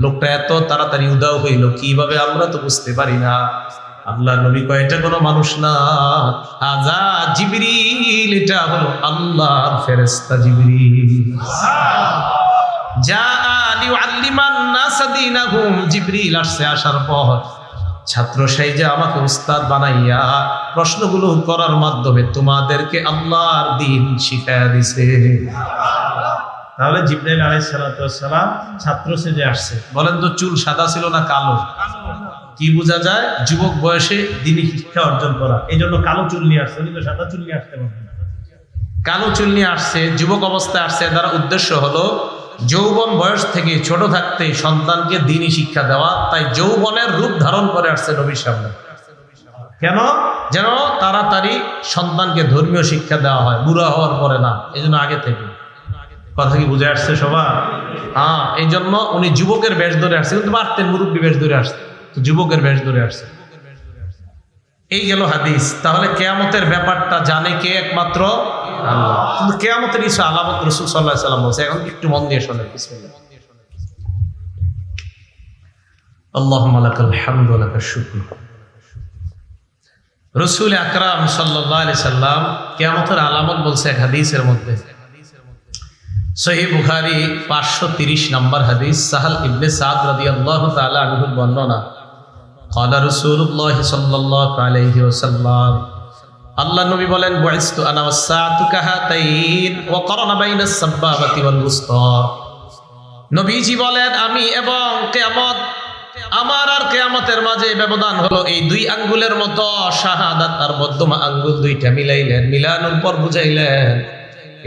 লোকটা এত তাড়াতাড়ি উদাও হইল কিভাবে আমরা তো বুঝতে পারি না। আল্লাহ নবী কয় এটা কোনো মানুষ না, হাযা জিবরিল, এটা হলো আল্লাহর ফেরেশতা জিবরিল। জিবরিল আসছে, আসার পর ছাত্র সাইজে আমাকে উস্তাদ বানাইয়া প্রশ্নগুলো করার মাধ্যমে তোমাদেরকে আল্লাহর দ্বীন শিখায়া দিছে। তাহলে জিবরাইল আলাইহিস সালাম ছাত্র সেজে আসছে। বলেন তো চুল সাদা ছিল না কালো? কি বোঝা যায়? যুবক বয়সে দ্বীনি শিক্ষা অর্জন করা। এই জন্য কালো চুল নিয়ে আসছে, উনি তো সাদা চুল নিয়ে আসতে পারবেন না। কালো চুল নিয়ে আসছে, যুবক অবস্থায় আসছে। তার উদ্দেশ্য হলো যৌবন বয়স থেকে ছোট থাকতে সন্তানকে দ্বীনি শিক্ষা দেওয়া। তাই যৌবনের রূপ ধারণ করে আসছে নবীর সামনে। কেন? যেন তাড়াতাড়ি সন্তানকে ধর্মীয় শিক্ষা দেওয়া হয়, বুড়া হওয়ার পরে না। এই জন্য আগে থেকে। কথা কি বুঝে আসছে সবার? হ্যাঁ, এই জন্য উনি যুবকের বেশ ধরে আসছে, কিন্তু পারতেন মুরব্বী বেশ ধরে আসছে, তো যুবকের বেশ ধরে আসছে। এই গেল হাদিস। তাহলে কিয়ামতের ব্যাপারটা জানে কে? একমাত্র আল্লাহ। কিন্তু কিয়ামতের কিছু আলামত রাসূল সাল্লাল্লাহু আলাইহি ওয়াসাল্লাম বলছে, এখন একটু মন দিয়ে শোনেন। বিসমিল্লাহ। আল্লাহুম্মা লাকাল হামদু ওয়া লাকাশ শুকর। রাসূল আকরাম সাল্লাল্লাহু আলাইহি সাল্লাম কিয়ামতের আলামত বলছে এক হাদিসের মধ্যে। সহিহ বুখারী 530 নম্বর হাদিস, সাহাল ইবনে সাদ রাদিয়াল্লাহু তাআলা আনহুর বর্ণনা। قال رسول الله صلى الله عليه وسلم, আল্লাহ নবী বলেন বুইসতু আনা ওয়াসসাআতু কাহাতাইন ওয়া কারানা বাইনাস সাব্বাবাতি ওয়াল উসতা। নবীজি বলেন আমি এবং কিয়ামত, আমার আর কিয়ামতের মাঝে ব্যবধান হলো এই দুই আঙ্গুলের মতো। শাহাদাত আর মধ্যমা আঙ্গুল দুইটা মিলাইলেন, মিলানোর পর বুঝাইলেন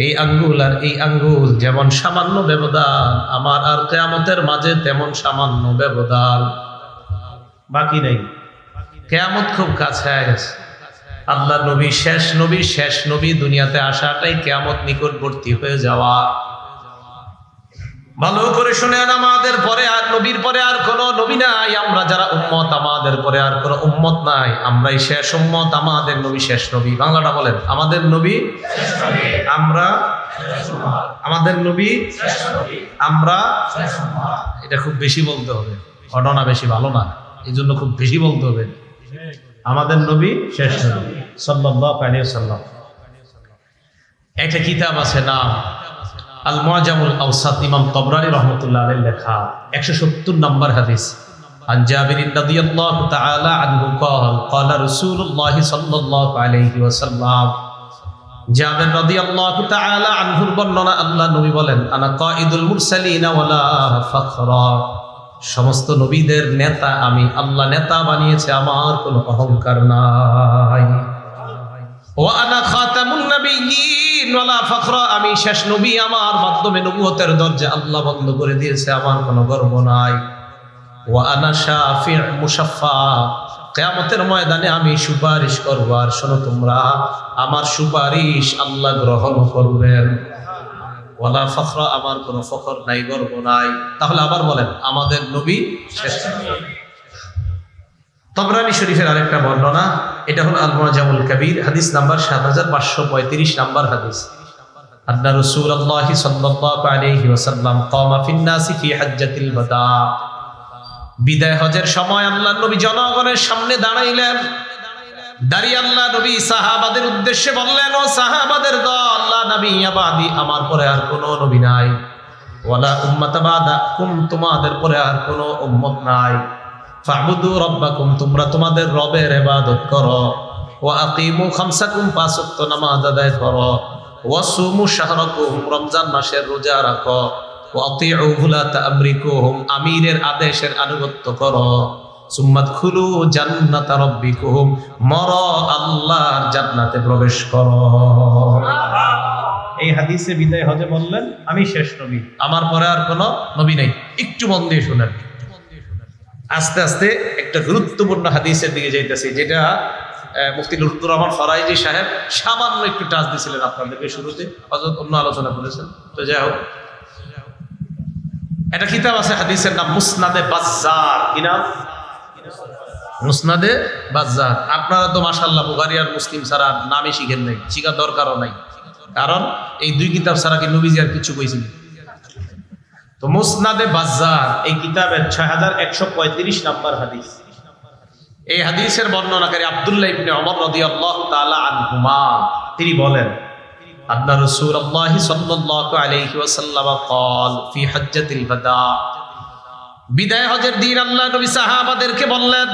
এই আঙ্গুল আর এই আঙ্গুল যেমন সামান্য ব্যবধান, আমার আর কিয়ামতের মাঝে তেমন সামান্য ব্যবধান, বাকি নেই। কিয়ামত খুব কাছে গেছে। আল্লাহ নবী শেষ নবী, শেষ নবী দুনিয়াতে আসাটাই কিয়ামত নিকটবর্তী হয়ে যাওয়া। ভালো করে শুনেন, আমাদের পরে আর নবীর পরে আর কোনো নবী নাই। আমরা যারা উম্মত, আমাদের পরে আর কোনো উম্মত নাই। আমরাই শেষ উম্মত, আমাদের নবী শেষ নবী। বাংলাটা বলেন, আমাদের নবী শেষ নবী, আমরা আমাদের নবী শেষ নবী, আমরা শেষ উম্মত। এটা খুব বেশি বলতে হবে, ঘটনা বেশি ভালো না, এই জন্য খুব বেশি বলতে হবে আমাদের নবী শেষ নবী সাল্লাল্লাহু আলাইহি ওয়াসাল্লাম। একটা কিতাব আছে নাম আল মুআজামুল আওসাত, ইমাম তাবরানী রাহমাতুল্লাহ আলাইহি লেখা, 170 নম্বর হাদিস। আন জাবির রাদিয়াল্লাহু তাআলা আনহু قال قال رسول الله صلى الله عليه وسلم, জাবির রাদিয়াল্লাহু তাআলা আনহুর বর্ণনা, আল্লাহ নবী বলেন আনা কাঈদুল মুরসালিন ওয়ালা ফাখরা, সমস্ত নবীদের নেতা আমি, আল্লাহ নেতা বানিয়েছে, আমার কোনো অহংকার নাই। ওয়া আনা খাতামুন নাবিয়্যিন ওয়ালা ফাখরা, আমি শেষ নবী, আমার মাধ্যমে নবুয়তের দরজা আল্লাহ বন্ধ করে দিয়েছে, আমার কোনো গর্ব নাই। ওয়া আনা শাফিউ মুশাফফা, কিয়ামতের ময়দানে আমি সুপারিশ করব, আর শোনো তোমরা, আমার সুপারিশ আল্লাহ গ্রহণ করবেন। ওয়ালা ফখরা, আমার কোনো ফখর নাই, গর্ব নাই। তাহলে আবার বলেন আমাদের নবী শেষ। তাবরানী শরীফের আরেকটা বর্ণনা, এটা হলো আল মুআজামুল কাবীর, হাদিস নাম্বার 7535 নাম্বার হাদিস। আন্না রাসূলুল্লাহ সাল্লাল্লাহু আলাইহি ওয়াসাল্লাম কামা ফিন নাসি ফি হাজ্জাতিল বাদা, বিদায় হজের সময় আল্লাহ নবী জনগণের সামনে দাঁড়াইলেন। দাঁড়িয়ে আল্লাহ নবী সাহাবাদের উদ্দেশ্যে বললেন, ও সাহাবাদের দল, লা নাবিয়্যা বাদি, আমার পরে আর কোনো নবী নাই। ওয়ালা উম্মাতা বাদাকুম, তোমাদের পরে আর কোনো উম্মত নাই। ফা'বুদু রাব্বাকুম, তোমরা তোমাদের রবের ইবাদত করো। ওয়া আকিমু খামসাকুম, পাঁচ ওয়াক্ত নামাজ আদায় করো। ওয়া সুমু শাহরাকুম, রমজান মাসের রোজা রাখো। ওয়া আতিউ উলাতা আমরিকুম, আমিরের আদেশের আনুগত্য করো। সুম্মা দুখুলু জান্নাতা রাব্বিকুম, মর আল্লাহর জান্নাতে প্রবেশ করো। এই হাদিসে বিদায় হজে বললেন আমি শেষ নবী, আমার পরে আর কোনো নবী নেই। একটু মন দিয়ে শুনেন। আস্তে আস্তে একটা গুরুত্বপূর্ণ হাদিসের দিকে যাইতেছি, যেটা মুফতি লুৎফুর রহমান ফরাইজি সাহেব সামান্য একটু টাচ দিয়েছিলেন আপনাদেরকে শুরুতে, হযরত অন্য আলোচনা করেছেন। তো যাই হোক, একটা কিতাব আছে হাদিসের নাম মুসনাদে বাজ্জার। কি নাম? মুসনাদে বাজ্জার। আপনারা তো মাশাআল্লাহ বুখারী আর মুসলিম ছাড়া নামই শিখেন নাই, শিখার দরকারও নাই, কারণ এই দুই কিতাব ছাড়া কি নবীজি আর কিছু কইছেন? তো মুসনাদে বাজ্জার এই কিতাবের 6135 নাম্বার হাদিস। এই হাদিসের বর্ণনাকারী আব্দুল্লাহ ইবনে ওমর রাদিয়াল্লাহু তাআলা আনহুমা, তিনি বলেন আন্না রাসূলুল্লাহ সাল্লাল্লাহু আলাইহি ওয়াসাল্লাম قال في حجة الوداع, বিদায় হজের দিন আল্লাহ নবী সাহাবাদেরকে বললেন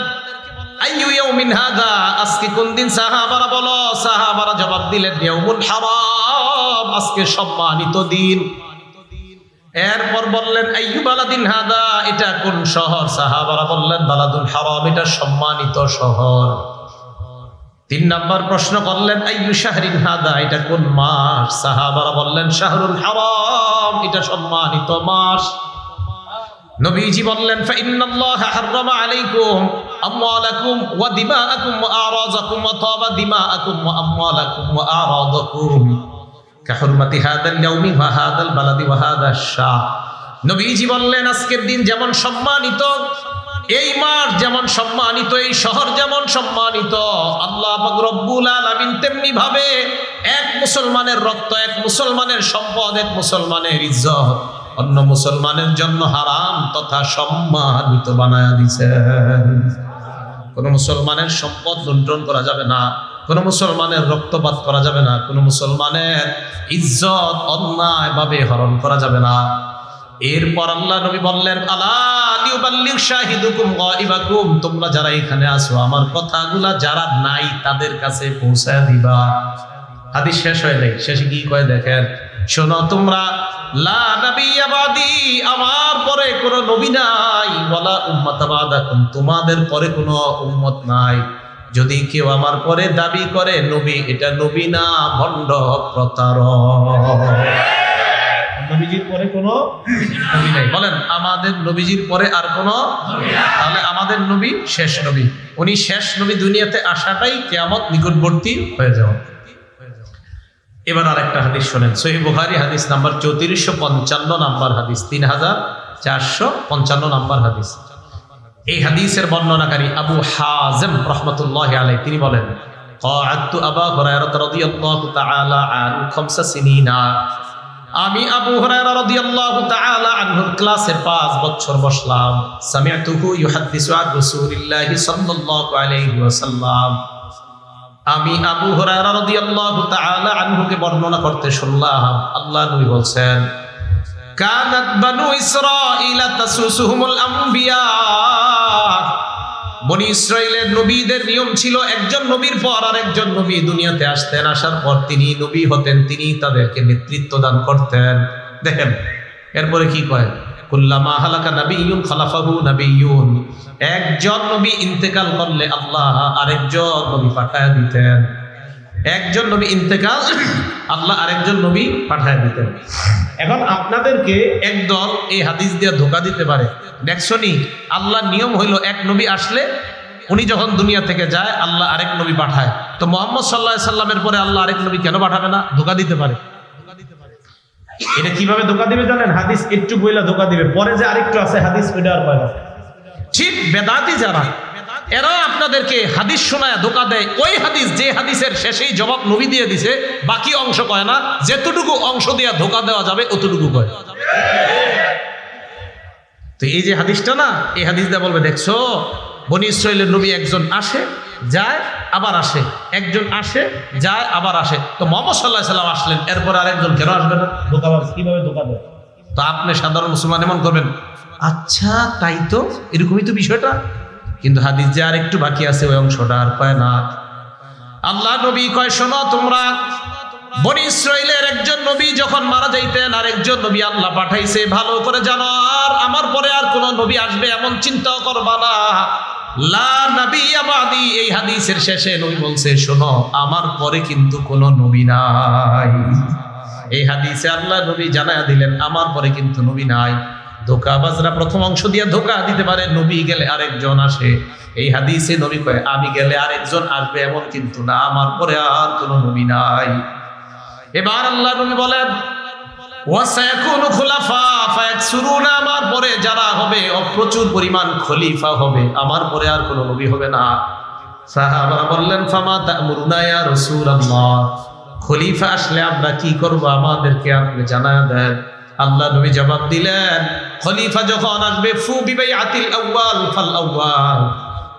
আইয়ু ইয়াউমিন হাদা, আজকে কোন দিন? সাহাবারা বলো, সাহাবারা জবাব দিলেন ইয়াউমুল হারাম, আজকে সম্মানিত দিন। এরপর বললেন আইয়ু বালাদিন হাদা, এটা কোন শহর? সাহাবারা বললেন বালাদুল হারাম, এটা সম্মানিত শহর। 3 নাম্বার প্রশ্ন করলেন আইয়ু শাহরিন হাদা, এটা কোন মাস? সাহাবারা বললেন শাহরুল হারাম, এটা সম্মানিত মাস। নবীজি বললেন ফাইন্নাল্লাহা হাররামা আলাইকুম আমওয়ালাকুম ওয়া দিমাআকুম ওয়া আরাযাকুম ওয়া তাবা দিমাআকুম ওয়া আমওয়ালাকুম ওয়া আরাযাকুম কাহুরমাতি হাদাল ইয়াউমি ওয়া হাদাল বালাদি ওয়া হাদাশ শাহ। নবীজি বললেন আজকের দিন যেমন সম্মানিত, এই মাস যেমন সম্মানিত, এই শহর যেমন সম্মানিত, আল্লাহ পাক রব্বুল আলামিন তেমনি ভাবে এক মুসলমানের রক্ত, এক মুসলমানের সম্পদ, এক মুসলমানের ইজ্জত অন্য মুসলমানের জন্য হারাম তথা সম্মানিত বানায়া দিয়েছেন। কোন মুসলমানের সম্পদ লুণ্ঠন করা যাবে না, কোন মুসলমানের রক্তপাত করা যাবে না, কোন মুসলমানের ইজ্জত অন্যায়ভাবে হরণ করা যাবে না। এরপর আল্লাহ নবী বললেন আলা লিউবাল্লিগ শাহিদুকুম গায়বাকুম, তোমরা যারা এখানে আছো আমার কথাগুলা যারা নাই তাদের কাছে পৌঁছায় দিবা। হাদিস শেষ হয় নাই, শেষে কি কয় দেখেন, শোনো তোমরা লা নাবিয়্যা বাদি, আমার পরে কোনো নবী নাই, ওয়ালা উম্মাতা বাদাকুম, তোমাদের পরে কোনো উম্মত নাই। যদি কেউ আমার পরে দাবি করে নবী, এটা নবী না, ভণ্ড প্রতারক। নবীজির পরে কোনো নবী নাই, বলেন আমাদের নবীজির পরে আর কোনো, তাহলে আমাদের নবী শেষ নবী। উনি শেষ নবী, দুনিয়াতে আসাটাই কিয়ামত নিকটবর্তী হয়ে যাওয়া। এবার আরেকটা হাদিস শোনেন, সহিহ বুখারী হাদিস নাম্বার 3455 নাম্বার হাদিস, 3455 নাম্বার হাদিস। এই হাদিসের বর্ণনাকারী আবু হাযিম রাহমাতুল্লাহি আলাইহি, তিনি বলেন ক্বাআদতু আবু হুরায়রা রাদিয়াল্লাহু তাআলা আনহু 5 সিনিনা, আমি আবু হুরায়রা রাদিয়াল্লাহু তাআলা আনহুর ক্লাসে 5 বছর বসলাম। সামি'তুহু ইউহাদ্দিসু আন রাসূলিল্লাহি সাল্লাল্লাহু আলাইহি ওয়াসাল্লাম, আমি আবু হুরায়রা রাদিয়াল্লাহু তাআলা আনহুকে বর্ণনা করতে শুনলাম আল্লাহ নবী বলছেন কানাত বানু ইসরাঈলা তাসুসুহুমুল আম্বিয়া, বনি ইসরাইলের নবীদের নিয়ম ছিল একজন নবীর পর আরেকজন নবী দুনিয়াতে আসতেন, আসার পর তিনি নবী হতেন, তিনি তাদেরকে নেতৃত্ব দান করতেন। দেখেন এরপরে কি কয়, কুল্লামা হালাকা নাবিয়্যুন খালাফাহু নাবিয়্যুন, একজন নবী ইন্তেকাল করলে আল্লাহ আরেকজন নবী পাঠায় দিতেন। একজন নবী ইন্তেকাল, আল্লাহ আরেকজন নবী পাঠায় দিতেন। এখন আপনাদেরকে একদল এই হাদিস দিয়ে ধোঁকা দিতে পারে, দেখছনি আল্লাহর নিয়ম হইল এক নবী আসলে উনি যখন দুনিয়া থেকে যায় আল্লাহ আরেক নবী পাঠায়, তো মুহাম্মদ সাল্লাল্লাহু আলাইহি সাল্লামের পরে আল্লাহ আরেক নবী কেন পাঠাবে না? ধোঁকা দিতে পারে। এটা কিভাবে ধোঁকা দিবে জানেন? হাদিস একটু বইলা ধোঁকা দিবে, পরে যে আরেকটু আছে হাদিস ওইটা আর পায় না। ঠিক বেদাতি যারা, এরা আপনাদেরকে হাদিস শোনায় ধোঁকা দেয়, ওই হাদিস যে হাদিসের শেষেই জবাব নবী দিয়ে দিছে, বাকি অংশ কয় না, যেতটুকু অংশ দিয়ে ধোঁকা দেওয়া যাবে অতটুকু কয়। তো এই যে হাদিসটা না, এই হাদিস দিয়ে বলবে দেখছো বনি ইসরাইলের নবী একজন আসে, যায় আবার আসে, একজন আসে যায় আবার আসে। তো মুহাম্মদ সাল্লাল্লাহু আলাইহি সাল্লাম আসলেন, এরপর আরেকজন কেন আসবে না? ধোঁকাবাজ কিভাবে ধোঁকা দেয়? তো আপনি সাধারণ মুসলমান এমন করবেন, আচ্ছা তাই তো, এরকমই তো বিষয়টা। কিন্তু হাদিস যে আর একটু বাকি আছে, ওই অংশটা আর কয় না। আল্লাহ নবী কয়, শোনো তোমরা, বনি ইসরাইলের একজন নবী যখন মারা যাইতেন আর একজন নবী আল্লাহ পাঠাইছে, ভালো করে জানো। আর আমার পরে আর কোন নবী আসবে এমন চিন্তা করবা না। লা নাবিয়্যা বাদি, এই হাদিসের শেষে নবী বলছে, শোনো আমার পরে কিন্তু কোন নবী নাই। এই হাদিসে আল্লাহ নবী জানায়া দিলেন আমার পরে কিন্তু নবী নাই। ধোঁকাবাজরা প্রথম অংশ দিয়ে ধোঁকা দিতে পারে, নবী গেলে আরেকজন আসে। এই হাদিসে নবী কয় আমি গেলে আরেকজন আসবে এমন কিন্তু না, আমার পরে আর কোন নবী নাই। এবার আল্লাহ নবী বলেন, ওয়াসায়াকুনু খুলাফা ফায়াকসুরুনা, আমার পরে যারা হবে প্রচুর পরিমাণ খলিফা হবে, আমার পরে আর কোনো নবী হবে না। সাহাবারা বললেন, ফামা তা'মুরুনা ইয়া রাসূলুল্লাহ, খলিফা আসলে আমরা কি করব, আমাদেরকে আপনি জানায়া দেন। আল্লাহ নবী জবাব দিলেন, খলিফা যখন আসবে ফু বিবাইআতিল আউয়াল ফাল আউয়াল,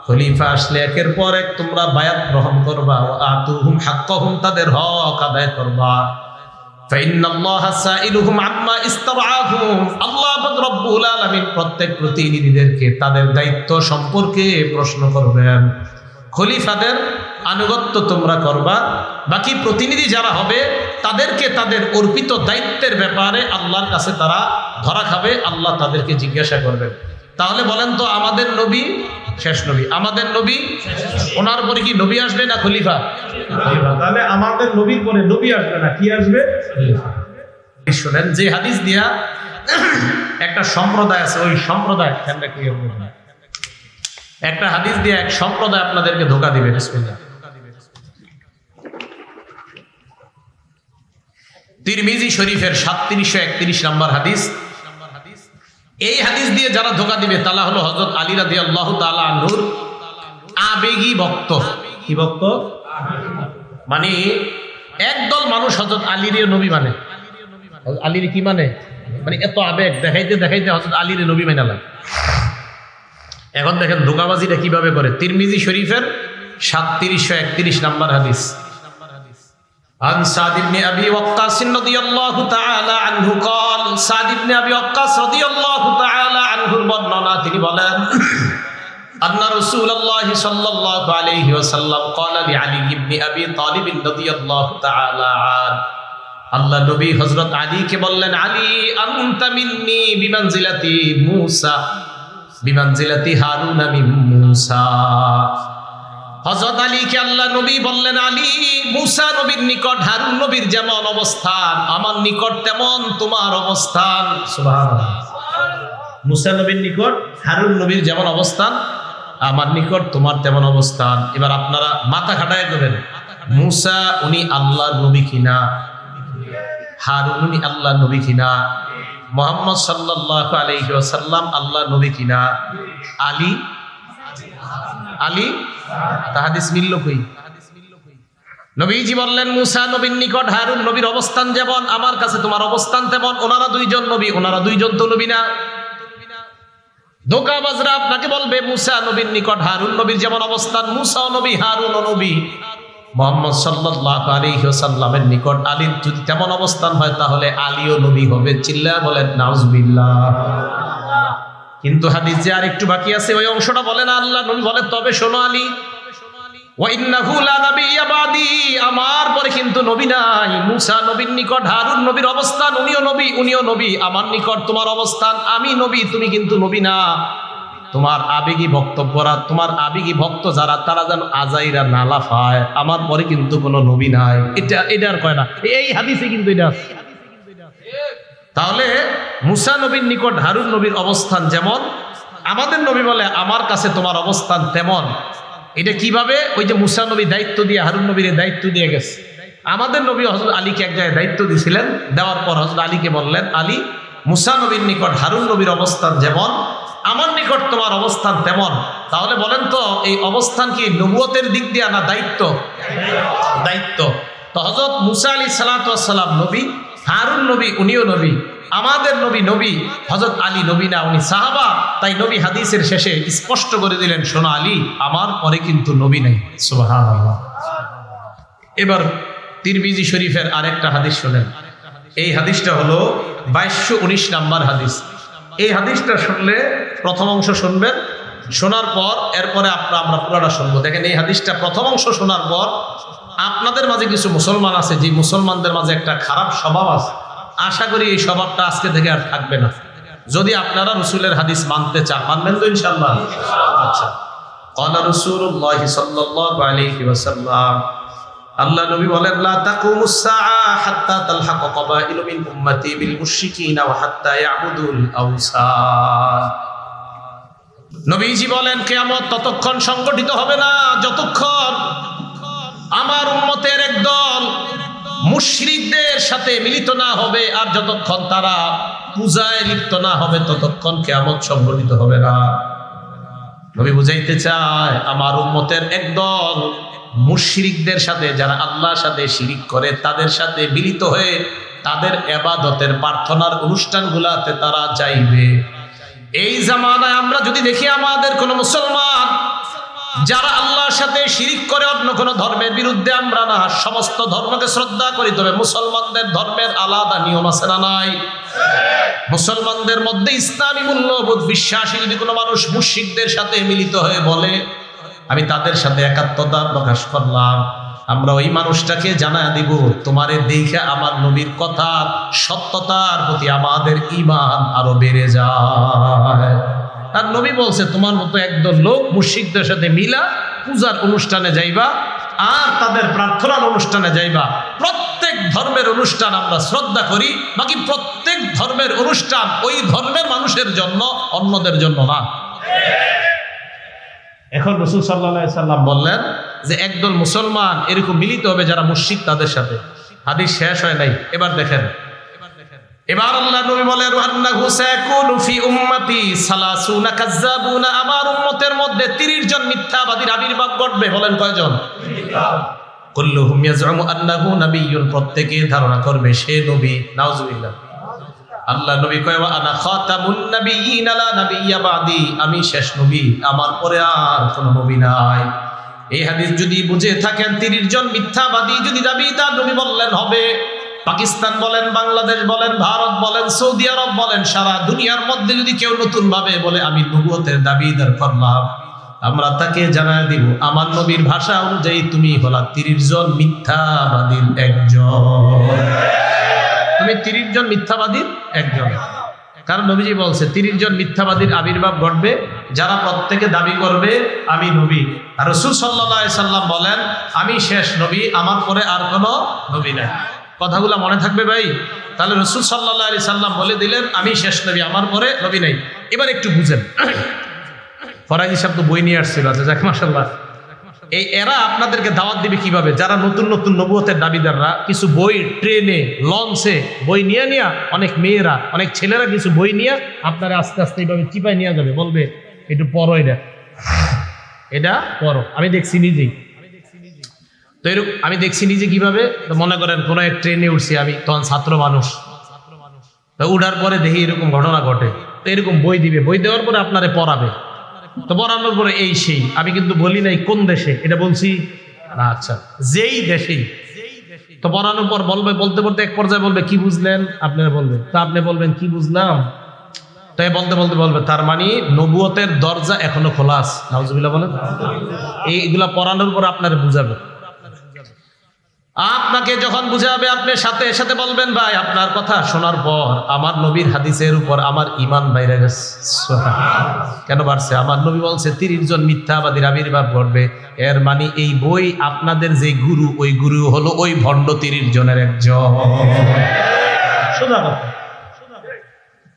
খলিফা আসলে একের পর এক তোমরা বায়াত গ্রহণ করবা, ওয়া আতুহুম হাক্কাহুম, তাদের হক আদায় করবা। ফাইন্নাল্লাহা সাইলুহুম আম্মা ইসতারআহুম, আল্লাহ পাক রব্বুল আলামিন প্রত্যেক প্রতিনিধিদেরকে তাদের দায়িত্ব সম্পর্কে প্রশ্ন করবেন। খলিফাদের আনুগত্য তোমরা করবা, বাকি প্রতিনিধি যারা হবে তাদেরকে তাদের অর্পিত দায়িত্বের ব্যাপারে আল্লাহর কাছে তারা ধরা খাবে, আল্লাহ তাদেরকে জিজ্ঞাসা করবেন। তাহলে বলেন তো, আমাদের নবী শেষ নবী, আমাদের নবী, ওনার পরে কি নবী আসবে না খলিফা? তাহলে আমাদের নবীর পরে নবী আসবে না, কি আসবে? শুনেন, যে হাদিস দিয়া একটা সম্প্রদায় আছে, ওই সম্প্রদায় একটা হাদিস দিয়ে এক সম্প্রদায় আপনাদেরকে ধোঁকা দিবে। বিসমিল্লাহ। তিরমিজি শরীফের 3731 নম্বর হাদিস। এই হাদিস দিয়ে যারা ধোঁকা দিবে তারা হলো হযরত আলী রাদিয়াল্লাহু তাআলা আনহুর আবেগী ভক্ত। কি ভক্ত? মানে একদল মানুষ হযরত আলীর নবী মানে, আলীর কি মানে, মানে এত আবেগ দেখাইতে দেখাইতে হযরত আলীর নবী মানে লাগে। এখন দেখেন ধোঁকাবাজিটা কিভাবে করে। তিরমিজি শরীফের 3731 নম্বর হাদিস। عن سعد بن أبي وقاص رضي الله تعالى عنه قال, سعد بن أبي وقاص رضي الله تعالى عنه বর্ণনা, তিনি বলেন, أن رسول الله صلى الله عليه وسلم قال لعلي بن أبي طالب رضي الله تعالى عنه, আল্লাহ নবী হযরত আলীকে বললেন, আলী আনতা মিন্নি বিমানজিলাতি মূসা বিমানজিলাতি হারুন মিন মূসা। হযরত আলীকে আল্লাহ নবী বললেন, আলী, মূসা নবীর নিকট হারুন নবীর যেমন অবস্থান, আমার নিকট তেমন তোমার অবস্থান। সুবহানাল্লাহ। মূসা নবীর নিকট হারুন নবীর যেমন অবস্থান, আমার নিকট তোমার তেমন অবস্থান। এবার আপনারা মাথা খাটায় দেবেন, মূসা উনি আল্লাহর নবী কিনা, হারুন উনি আল্লাহর নবী কিনা, মুহাম্মদ সাল্লাল্লাহু আলাইহি ওয়াসাল্লাম আল্লাহর নবী কিনা, আলী আলী তাহাদিস মিলল কই? নবীজি বললেন, মূসা নবীর নিকট হারুন নবীর অবস্থান যেমন, আমার কাছে তোমার অবস্থান তেমন। ওনারা দুইজন নবী, ওনারা দুইজন তো নবী না। ধোঁকাবাজরা আপনাকে বলবে মূসা নবীর নিকট হারুন নবীর যেমন অবস্থান, মূসাও নবী হারুনও নবী। মুহাম্মদ সাল্লাল্লাহু আলাইহি ওয়াসাল্লামের নিকট আলীর যদি তেমন অবস্থান হয় তাহলে আলীও নবী হবে। চিল্লায়া বলেন নাউজুবিল্লাহ। কিন্তু হাদিস যে আর একটু বাকি আছে, ওই অংশটা বলে না। আল্লাহ নবী বলেন, তবে শোনো আলী, ওয়া ইন্নাহু লা নাবিয়্যা বাদি, আমার পরে কিন্তু নবী নাই। মূসা নবীর নিকট হারুন নবীর অবস্থান, উনিও নবী, উনিও নবী। আমার নিকট তোমার অবস্থান, আমি নবী, তুমি কিন্তু নবী না। তোমার আবেগী বক্তব্যরা, তোমার আবেগী ভক্ত যারা, তারা যেন আজাইরা না লাফায়, আমার পরে কিন্তু কোনো নবী নাই। এটা আর কয় না, এই হাদিসে কিন্তু এটা আছে। তাহলে মূসা নবীর নিকট হারুন নবীর অবস্থান যেমন, আমাদের নবী বলে আমার কাছে তোমার অবস্থান তেমন। এটা কিভাবে? ওই যে মূসা নবী দায়িত্ব দিয়ে হারুন নবীর দায়িত্ব দিয়ে গেছে, আমাদের নবী হযরত আলীকে এক জায়গায় দায়িত্ব দিয়েছিলেন। দেওয়ার পর হযরত আলীকে বললেন, আলী, মূসা নবীর নিকট হারুন নবীর অবস্থান যেমন, আমার নিকট তোমার অবস্থান তেমন। তাহলে বলেন তো, এই অবস্থান কি নবুয়তের দিক দিয়ে না দায়িত্ব? দায়িত্ব। তো হযরত মূসা আলাইহিস সালাতু ওয়াস সালাম নবী, হারুন নবী উনিও নবী, আমাদের নবী নবী, হযরত আলী নবী না, উনি সাহাবা। তাই নবী হাদিসের শেষে স্পষ্ট করে দিলেন, শোনো আলী, আমার পরে কিন্তু নবী নাই। সুবহানাল্লাহ। এবার তিরমিজি শরীফের আরেকটা হাদিস শুনেন। এই হাদিসটা হলো 2219 নাম্বার হাদিস। এই হাদিসটা শুনলে প্রথম অংশ শুনবেন, শোনার পর এরপরে আমরা পুরোটা শুনবো। দেখেন, এই হাদিসটা প্রথম অংশ শোনার পর আপনাদের মাঝে কিছু মুসলমান আছে, যে মুসলমানদের মাঝে একটা খারাপ স্বভাব আছে, আশা করি এই স্বভাবটা আজকে থেকে আর থাকবে না। যদি আপনারা রাসূলের হাদিস মানতে চান, মানবেন তো ইনশাআল্লাহ? আচ্ছা। ক্বালা রাসূলুল্লাহ সাল্লাল্লাহু আলাইহি ওয়াসাল্লাম, আল্লাহ নবী বলেন, লা তাকুমুস সাআ হাত্তা তালহাকা কাবাইলু মিন উম্মতি বিল মুশরিকিনা ওয়া হাত্তা ইয়াবুদুল আওসান। নবীজি বলেন, কিয়ামত ততক্ষণ সংগঠিত হবে না যতক্ষণ আমার উম্মতের একদল মুশরিকদের সাথে মিলিত না হবে, আর যতক্ষণ তারা পূজায় লিপ্ত না হবে ততক্ষণ কিয়ামত সংগঠিত হবে না। নবী বুঝাইতে চায়, আমার উম্মতের একদল মুশরিকদের সাথে, যারা আল্লাহর সাথে শিরিক করে, তাদের সাথে মিলিত হয়ে তাদের ইবাদতের প্রার্থনার অনুষ্ঠানগুলোতে তারা যাইবে। এই জামানায় আমরা যদি দেখি আমাদের কোন মুসলমান যারা আল্লাহর সাথে শিরিক করে, অন্য কোন ধর্মের বিরুদ্ধে আমরা না, সমস্ত ধর্মকে শ্রদ্ধা করি, তবে মুসলমানদের ধর্মের আলাদা নিয়ম আছে না নাই? মুসলমানদের মধ্যে ইসলামী মূল্যবোধ বিশ্বাসী যদি কোনো মানুষ মুশরিকদের সাথে মিলিত হয়ে বলে, আমি তাদের সাথে একাত্মতা প্রকাশ করলাম, আমরা ওই মানুষটাকে জানায় দিব, তোমারে দেখে আমার নবীর কথা সত্যতার প্রতি আমাদের ঈমান আরো বেড়ে যায়। আর নবী বলছে, তোমার মতো একদল লোক মুশরিকদের সাথে মিলা পূজার অনুষ্ঠানে যাইবা আর তাদের প্রার্থনার অনুষ্ঠানে যাইবা। প্রত্যেক ধর্মের অনুষ্ঠান আমরা শ্রদ্ধা করি, বাকি প্রত্যেক ধর্মের অনুষ্ঠান ওই ধর্মের মানুষের জন্য, অন্যদের জন্য না। এখন রাসূল সাল্লাল্লাহু আলাইহি সাল্লাম বললেন যে একদল মুসলমান এরকম মিলিত হবে যারা মুশরিক তাদের সাথে। হাদিস শেষ হয় নাই, এবার দেখেন। এবার আল্লাহ নবী বলেন, আন্নাহু সায়াকুনু ফি উম্মতি সালাসুনা কাযাবুনা, আমার উম্মতের মধ্যে 30 জন মিথ্যাবাদীর আবির্ভাব ঘটবে। বলেন কয়জন? কুল্লুহুম ইয়াজউমু আন্নাহু নাবিয়্যুন, প্রত্যেকে ধারণা করবে সে নবী। নাউযুবিল্লাহ। আল্লাহ নবী কয়, ওয়া আনা খাতামুন নাবিয়্যিন লা নাবিয়্যা বাদি, আমি শেষ নবী, আমার পরে আর কোনো নবী নাই। এই হাদিস যদি বুঝে থাকেন, 30 জন মিথ্যাবাদী যদি দাবিদার নবী বললেন হবে। পাকিস্তান বলেন, বাংলাদেশ বলেন, ভারত বলেন, সৌদি আরব বলেন, সারা দুনিয়ার মধ্যে যদি কেউ নতুন ভাবে বলে আমি নবুয়তের দাবিদার করলাম, আমরা তাকে জানায় দিব, আমার নবীর ভাষা অনুযায়ী তুমি হলা 30 জন মিথ্যাবাদীর একজন। তুমি 30 জন মিথ্যাবাদীর একজন। কারণ নবীজি বলছে 30 জন মিথ্যাবাদীর আবির্ভাব ঘটবে, যারা প্রত্যেকে দাবি করবে আমি নবী। আর রাসূল সাল্লাল্লাহু আলাইহি সাল্লাম বলেন, আমি শেষ নবী, আমার পরে আর কোনো নবী নাই। কথাগুলো মনে থাকবে ভাই? তাহলে রাসূল সাল্লাল্লাহু আলাইহি সাল্লাম বলে দিলেন, আমি শেষ নবী, আমার পরে নবী নাই। এবার একটু বুঝেন, ফরাজি সাহেব তো বই নিয়ে আসছিল, আচ্ছা যাক মাশাআল্লাহ। এই এরা আপনাদেরকে দাওয়াত দিবে কিভাবে? যারা নতুন নতুন নবুয়তের দাবিদাররা কিছু বই ট্রেনে, লঞ্চে বই নিয়ে অনেক মেয়েরা, অনেক ছেলেরা কিছু বই নিয়ে আপনারা আস্তে আস্তে এইভাবে চিপাই নিয়ে যাবে, বলবে একটু পড়ো, এটা পড়ো। আমি দেখছি নিজেই তো, এরকম আমি দেখছি নিজে কিভাবে। মনে করেন কোনো এক ট্রেনে উঠছি আমি, তখন ছাত্র মানুষ, উঠার পরে দেখি এরকম ঘটনা ঘটে, তো এরকম বই দিবে, বই দেওয়ার পরে আপনারে পড়াবে। তো পড়ানোর পরে এই সেই, আমি কিন্তু বলি নাই কোন দেশে, এটা বলছি না, আচ্ছা যেই দেশেই। তো পড়ানোর পর বলবে, বলতে বলতে এক পর্যায়ে বলবে কি বুঝলেন, আপনারা বলবেন, তা আপনি বলবেন কি বুঝলাম, তাই বলতে বলতে বলবে তার মানে নবুয়তের দরজা এখনো খোলা আছে। নাউজুবিল্লাহ বলেন। এইগুলা পড়ানোর পর আপনারা বুঝাবে। আপনাকে যখন বুঝাবে, আপনি সাথে সাথে বলবেন, ভাই আপনার কথা শোনার পর আমার নবীর হাদিসের উপর আমার ঈমান বাইরে গেছে। কেন বাড়ছে? আমার নবী বলছে 30 জন মিথ্যাবাদীর আবির্ভাব ঘটবে। এর মানে এই বই আপনাদের যে গুরু, ওই গুরু হলো ওই ভণ্ড 30 জনের একজন। সোজা কথা।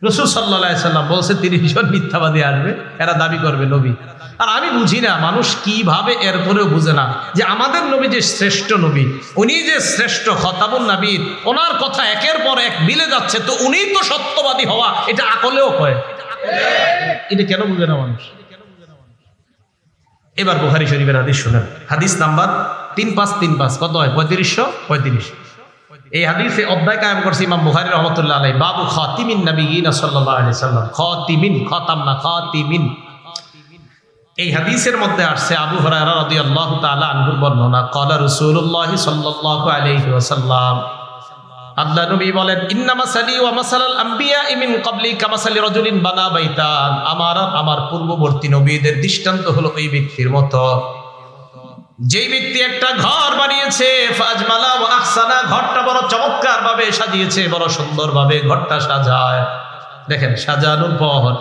রাসূল সাল্লাল্লাহু আলাইহি সাল্লাম বলছে 30 জন মিথ্যাবাদী আসবে, এরা দাবি করবে নবী। আর আমি বুঝি না মানুষ কিভাবে এরপরেও বুঝে না যে আমাদের নবী যে শ্রেষ্ঠ নবী, উনি যে শ্রেষ্ঠ খতামুন নবীর, ওনার কথা একের পর এক মিলে যাচ্ছে, তো উনি তো সত্যবাদী হওয়া, এটা আকলেও কয়। এটা কেন বুঝে না মানুষ? এবার বুখারী শরীফের হাদিস শুনেন, হাদিস নাম্বার 3535, কত হয়? 3535। এই হাদিসে অধ্যায় কায়েম করছে ইমাম বুখারী রাহমাতুল্লাহ আলাইহি, বাবু খাতিমিন নবিয়্যিন সাল্লাল্লাহু আলাইহি ওয়াসাল্লাম। খাতিমিন, খতাম না, খাতিমিন। এই হাদিসের মধ্যে আসছে আবু হুরায়রা রাদিয়াল্লাহু তাআলা আনহুর বর্ণনা, ক্বালা রাসূলুল্লাহ সাল্লাল্লাহু আলাইহি ওয়াসাল্লাম, আল্লাহ নবী বলেন, ইন্নামা সালি ওয়া মাসালাল আম্বিয়া মিন ক্বাবলি কামাসালি রাজুলিন বানা বাইতান, আমার পূর্ববর্তী নবীদের দৃষ্টান্ত হলো ওই ব্যক্তির মতো, যেই ব্যক্তি একটা ঘর বানিয়েছে, ফাজমালা ওয়া আহসানা, ঘরটা বড় চমৎকার ভাবে সাজিয়েছে, বড় সুন্দর ভাবে ঘরটা সাজায়। দেখেন সাজানোর পর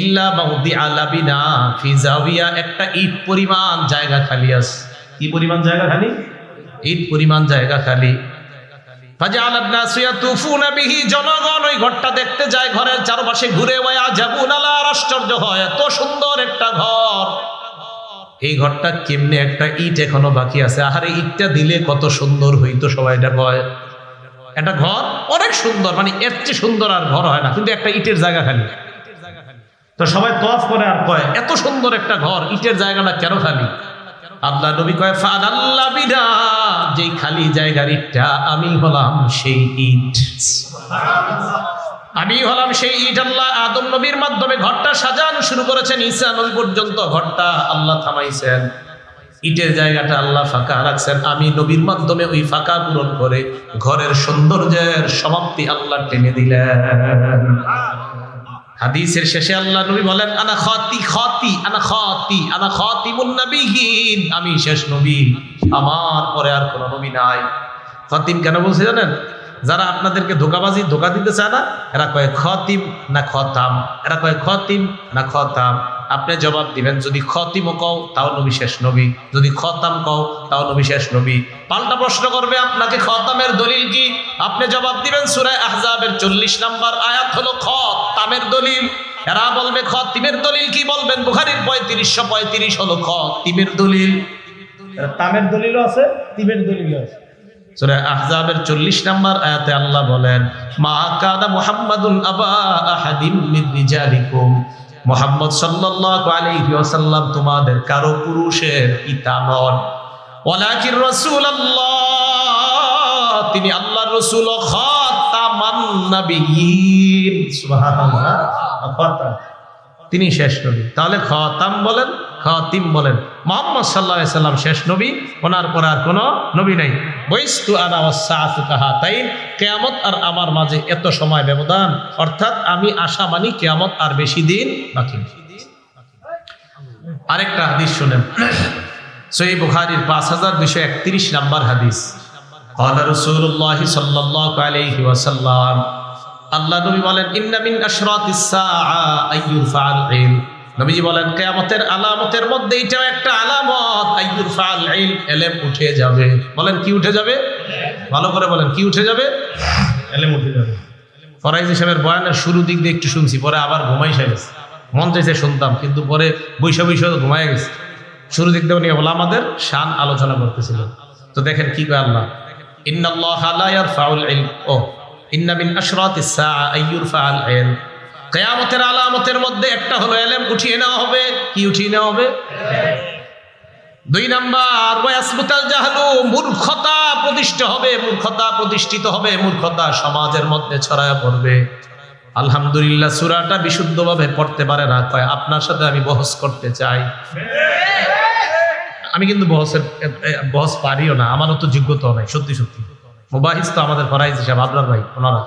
ইল্লা মাউদি আলাবিনা ফি জাওিয়া, একটা ইট পরিমাণ জায়গা খালি আছে। কি পরিমাণ জায়গা খালি? ইট পরিমাণ জায়গা খালি। ফাজালান নাসু ইয়াতুফুনা বিহি, জনগণ ওই ঘরটা দেখতে যায়, ঘরের চারপাশে ঘুরে, ওয়া জাবুনা লা, আশ্চর্য হয়, এত সুন্দর একটা ঘর, এই ঘরটা কেমনে একটা ইট এখনো বাকি আছে, আহারে ইটটা দিলে কত সুন্দর হইতো, সবাই এটা কয়। একটা ঘর অনেক সুন্দর, মানে এর চেয়ে সুন্দর আর ঘর হয় না, কিন্তু একটা ইটের জায়গা খালি। তো সবাই তওয়াফ করে আর কয়, এত সুন্দর একটা ঘর, ইটের জায়গাটা কেন খালি? আল্লাহ নবী কয়, ফাআল্লাহ বিদা, যেই খালি জায়গার ইটটা আমি হলাম সেই ইট। আমি হলাম সেই ইট। আল্লাহ আদম নবীর মাধ্যমে ঘরটা সাজানো শুরু করেছেন, ঈসা নবী পর্যন্ত ঘরটা আল্লাহ থামাইছেন, ইটের জায়গাটা আল্লাহ ফাঁকা রাখছেন, আমি নবীর মাধ্যমে ওই ফাঁকা পূরণ করে ঘরের সৌন্দর্যের সমাপ্তি আল্লাহ টেনে দিলেন। হাদিসের শেষে আল্লাহ নবী বলেন, আনা খাতিমুন নবিয়্যিন, আমি শেষ নবী, আমার পরে আর কোনো নবী নাই। খাতিম কেন বলছে জানেন? যারা আপনাদেরকে ধোকা দিতে চায় না, এরা কয় খতিম না খতাম, এরা কয় খতিম না খতাম। আপনি জবাব দিবেন, যদি খতিমও কও তাও নবী শেষ নবী, যদি খতাম কও তাও নবী শেষ নবী। পাল্টা প্রশ্ন করবে আপনাকে, খতামের দলিল কি? আপনি জবাব দিবেন সূরা আহজাবের 40 নম্বর আয়াত হলো খতামের দলিল। এরা বলবে খতিমের দলিল কি? বলবেন বুখারীর 3535 হলো খতিমের দলিল। তামের দলিলও আছে, তিমের দলিলও আছে। সূরা আহজাবের 40 নম্বর আয়াতে আল্লাহ বলেন, মা কানা মুহাম্মাদুন আবা আহাদিম মিন রিজালিকুম, মুহাম্মদ সাল্লাল্লাহু আলাইহি ওয়াসাল্লাম তোমাদের কারো পুরুষের পিতা নন, ওয়ালাকিন রাসূলুল্লাহ, তিনি আল্লাহর রাসূল, খাতামান নবিয়্যিন, সুবহানাল্লাহ, খাতাম, তিনি শেষ নবী। তাহলে খাতাম বলেন, খাতিম বলেন, মুহাম্মদ সাল্লাল্লাহু আলাইহি সাল্লাম শেষ নবী, ওনার পর আর কোনো নবী নাই। বইস্তু আনা ওয়াসসাআতু কাহাতাইন, কিয়ামত আর আমার মাঝে এত সময় ব্যবধান, অর্থাৎ আমি আশা মানি কিয়ামত আর বেশি দিন বাকি নেই। আরেকটা হাদিস শুনেন, সহিহ বুখারীর 5231 নম্বর হাদিস, ক্বালা রাসূলুল্লাহ সাল্লাল্লাহু আলাইহি ওয়াসাল্লাম, আল্লাহ নবী বলেন, ইন্না মিন আশরাতিস সাআ আইয়ুরফাল ইলম, নবীজি বলেন কিয়ামতের আলামতের মধ্যে এটাও একটা আলামত, আইয়ুরফাল ইলম, ইলম উঠে যাবে। বলেন কি উঠে যাবে? ভালো করে বলেন, কি উঠে যাবে? ইলম উঠে যাবে। ফরাইজ সাহেবের বয়ানের শুরু দিক দিয়ে একটু শুনছি, পরে আবার ঘুমাই গেছে, মন চাইছে শুনতাম, কিন্তু পরে বৈশা ঘুমাই গেছে। শুরু দিক দিয়ে উনি আমাদের শান আলোচনা করতেছিল। তো দেখেন কি কয় আল্লাহ, ইন্নাল্লাহা লা ইয়ারফাউল ইলম, ও ইন্না মিন আশরাতিস সাআ আইয়ুরফাল ইলম, কিয়ামতের আলামতের মধ্যে একটা হলো ইলম উঠিয়ে নেওয়া হবে। কি উঠিয়ে নেওয়া হবে? 2 নাম্বার, ওয়াসবুতাল জাহলু, মূর্খতা প্রতিষ্ঠিত হবে, মূর্খতা সমাজের মধ্যে ছড়ায় পড়বে। আলহামদুলিল্লাহ সূরাটা বিশুদ্ধভাবে পড়তে পারে না, কয় আপনার সাথে আমি বহস করতে চাই। আমি কিন্তু বহস পারিও না, আমারও তো যোগ্যতাও নাই, সত্যি মুবাহিস তো আমাদের ফরাইজ হিসাব আবরার ভাই, ওনারা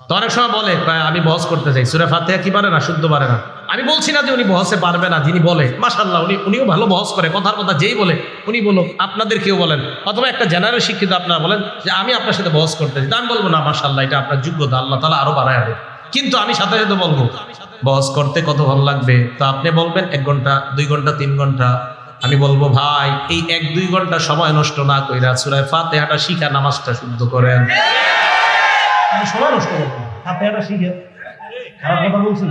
তো অনেক সময় বলে আমি বহস করতে চাই, সূরা ফাতিহা কি পারে না, শুদ্ধ পারে না। আমি বলছি না যে উনি বহসে পারবে না, যিনি বলে মাশাআল্লাহ উনিও ভালো বহস করে, কথার কথা যেই বলে উনি বলো, আপনাদের কেউ বলেন, অথবা একটা জেনারেল শিক্ষিত আপনারা বলেন যে আমি আপনার সাথে বহস করতে চাই, আমি বলবো না মাশাআল্লাহ এটা আপনার যোগ্যতা, আল্লাহ তাআলা আরো বাড়ায় দেবে, কিন্তু আমি সাথে সাথে বলবো বহস করতে কত ভালো লাগবে। তো আপনি বলবেন 1 ঘন্টা 2 ঘন্টা 3 ঘন্টা, আমি বলবো ভাই এই 1-2 ঘন্টা সময় নষ্ট না কইরা সূরা ফাতিহাটা শিখা নামাজটা শুদ্ধ করেন। সময় নষ্ট করবেন, ফাতিহাটা শিখে। খারাপ কথা বলছি?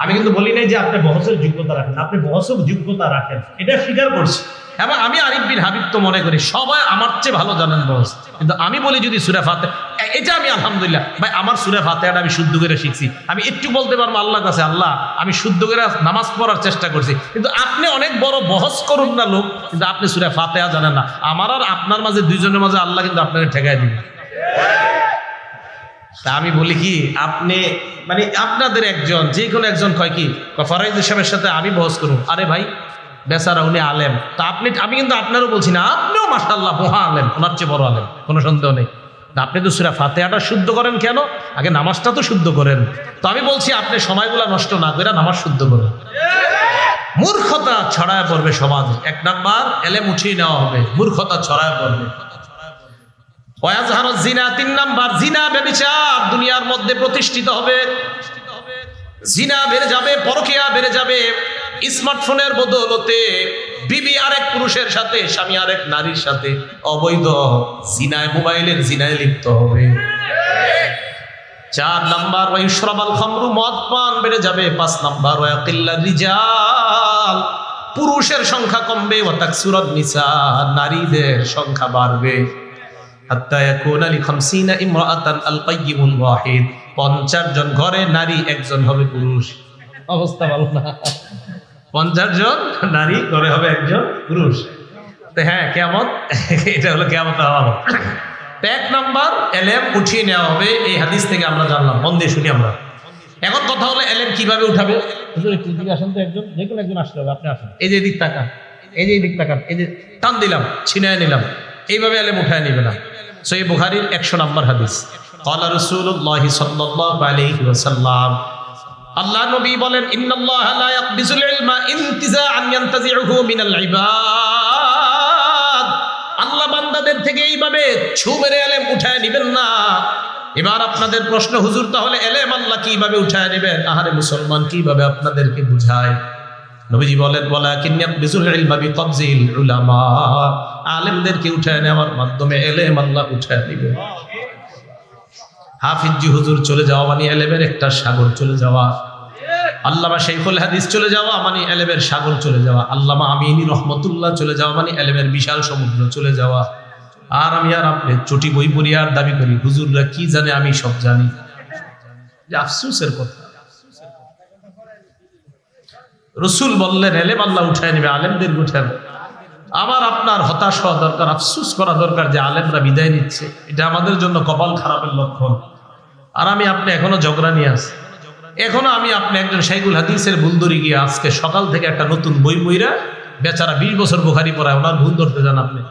আমি কিন্তু বলি নাই যে আপনি বহসের যোগ্যতা রাখেন, আপনি বহসের যোগ্যতা রাখেন, এটা স্বীকার করছি। এবং আমি আরিফ বিন হাবিব তো মনে করি সবাই আমার চেয়ে ভালো জানেন বহস, কিন্তু আমি বলি যদি সূরা ফাতিহা, এটা আমি আলহামদুলিল্লাহ ভাই আমার সূরা ফাতিহাটা আমি শুদ্ধ করে শিখছি, আমি একটু বলতে পারবো আল্লাহর কাছে, আল্লাহ আমি শুদ্ধ করে নামাজ পড়ার চেষ্টা করছি। কিন্তু আপনি অনেক বড় বহস করুন না লোক, কিন্তু আপনি সূরা ফাতিহা জানেন না, আমার আর আপনার মাঝে দুইজনের মাঝে আল্লাহ কিন্তু আপনাকে ঠেকায় দিবেন। তা আমি বলি কি, আপনি মানে আপনাদের একজন যে কোনো একজন কয় কি ফরাইজ সাহেবের সাথে আমি বহস করুন, আরে ভাই বেচারা উনি আলেম, তা আমি কিন্তু আপনারও বলছি না, আপনিও মাশাআল্লাহ মহা আলেম, ওনার চেয়ে বড় আলেম, কোনো সন্দেহ নেই। আপনি তো সূরা ফাতিহাটা শুদ্ধ করেন কেন? আগে নামাজটা তো শুদ্ধ করেন। তো আমি বলছি আপনি সময়গুলা নষ্ট না করে নামাজ শুদ্ধ করেন। মূর্খতা ছড়ায় পড়বে সমাজে। এক নাম্বার, এলেম উঠিয়ে নেওয়া হবে, মূর্খতা ছড়ায় পড়বে। জিনা, 3 নাম্বার, জিনা ব্যভিচার দুনিয়ার মধ্যে প্রতিষ্ঠিত হবে। জিনা বেড়ে যাবে, পরকিয়া বেড়ে যাবে। স্মার্টফোনের বদৌলতে বিবি আরেক পুরুষের সাথে, স্বামী আরেক নারীর সাথে অবৈধ জিনায়, মোবাইলের জিনায় লিপ্ত হবে। 4 নাম্বার, ওয়াইশরাবাল খামরু, মদ পান বেড়ে যাবে। 5 নাম্বার, ওয়াকিল্লার রিজাল, পুরুষের সংখ্যা কমবে। ওয়া তাকসুরান নিসা, নারীদের সংখ্যা বাড়বে। হাত্তা ইয়াকুনা লি 50 ইমরাআতান আল কাইয়িমুল ওয়াহিদ, 50 জন ঘরে নারী, একজন হবে পুরুষ। অবস্থা ভালো না, 50 জন নারী ঘরে হবে একজন পুরুষ। তো হ্যাঁ, কিয়ামত, এটা হলো কিয়ামত আলামত। 1 নাম্বার, এলেম উঠিয়ে নেওয়া হবে। এই হাদিস থেকে আমরা জানলাম, মন দিয়ে শুনি আমরা। এখন কথা হলো এলেম কিভাবে উঠাবে। হুজুর একটু দিকে আসেন তো, একজন, যে কোনো একজন আসলে হবে, আপনি আসেন। এই যে দিক তাকান, এই যে দিক তাকান, এই যে টান দিলাম, ছিনায় নিলাম, এইভাবে এলেম উঠায় নিবে না। সহিহ বুখারীর 100 নম্বর হাদিস, ক্বালা রাসূলুল্লাহ সাল্লাল্লাহু আলাইহি ওয়াসাল্লাম, আল্লাহ নবী বলেন, ইন্নাল্লাহা লা ইয়াকবিজুল ইলমা ইনতিজাআন ইয়ানতাজিউহু মিনাল ইবাদ, আল্লাহ বান্দাদের থেকে এইভাবে ছু মেরে এলেম উঠায় নেবেন না। এবার আপনাদের প্রশ্ন, হুজুর তাহলে এলেম আল্লাহ কিভাবে উঠায় নেবেন? আহারে মুসলমান, কিভাবে আপনাদেরকে বুঝায়? নবীজি বলেন, ওয়ালাকিন ইয়াকবিজুল ইলমা বিকবজিল উলামা, আলেমদেরকে উঠায় নেওয়ার মাধ্যমে এলেম আল্লাহ উঠায় নেবেন। হাফিজি হুজুর চলে যাওয়া মানে এলেমের একটা সাগর চলে যাওয়া। আল্লামা শাইখুল হাদিস চলে যাওয়া মানে এলেমের সাগর চলে যাওয়া। আল্লামা আমিনী রহমতুল্লাহ চলে যাওয়া মানে এলেমের বিশাল সমুদ্র চলে যাওয়া। আর আমি আর আপনি চটি বই পড়ি আর দাবি করি হুজুররা কি জানে, আমি সব জানি। আফসোসের কথা। রসুল বললেন এলেম আল্লাহ উঠায় নেবে, আলেমদের উঠান। আমার আপনার হতাশ হওয়া দরকার, আফসোস করা দরকার যে আলেমরা বিদায় নিচ্ছে। এটা আমাদের জন্য কপাল খারাপের লক্ষণ। আর আমি আপনি এখনো ঝগড়া নিয়ে আসি, এখনো আমি আপনি একজন শাইখুল হাদিসের ভুল ধরে গিয়ে আজকে সকাল থেকে একটা নতুন বই বইরা বেচারা 20 বছর বুখারী পড়ায়, ওনার ভুল ধরতে যান আপনি।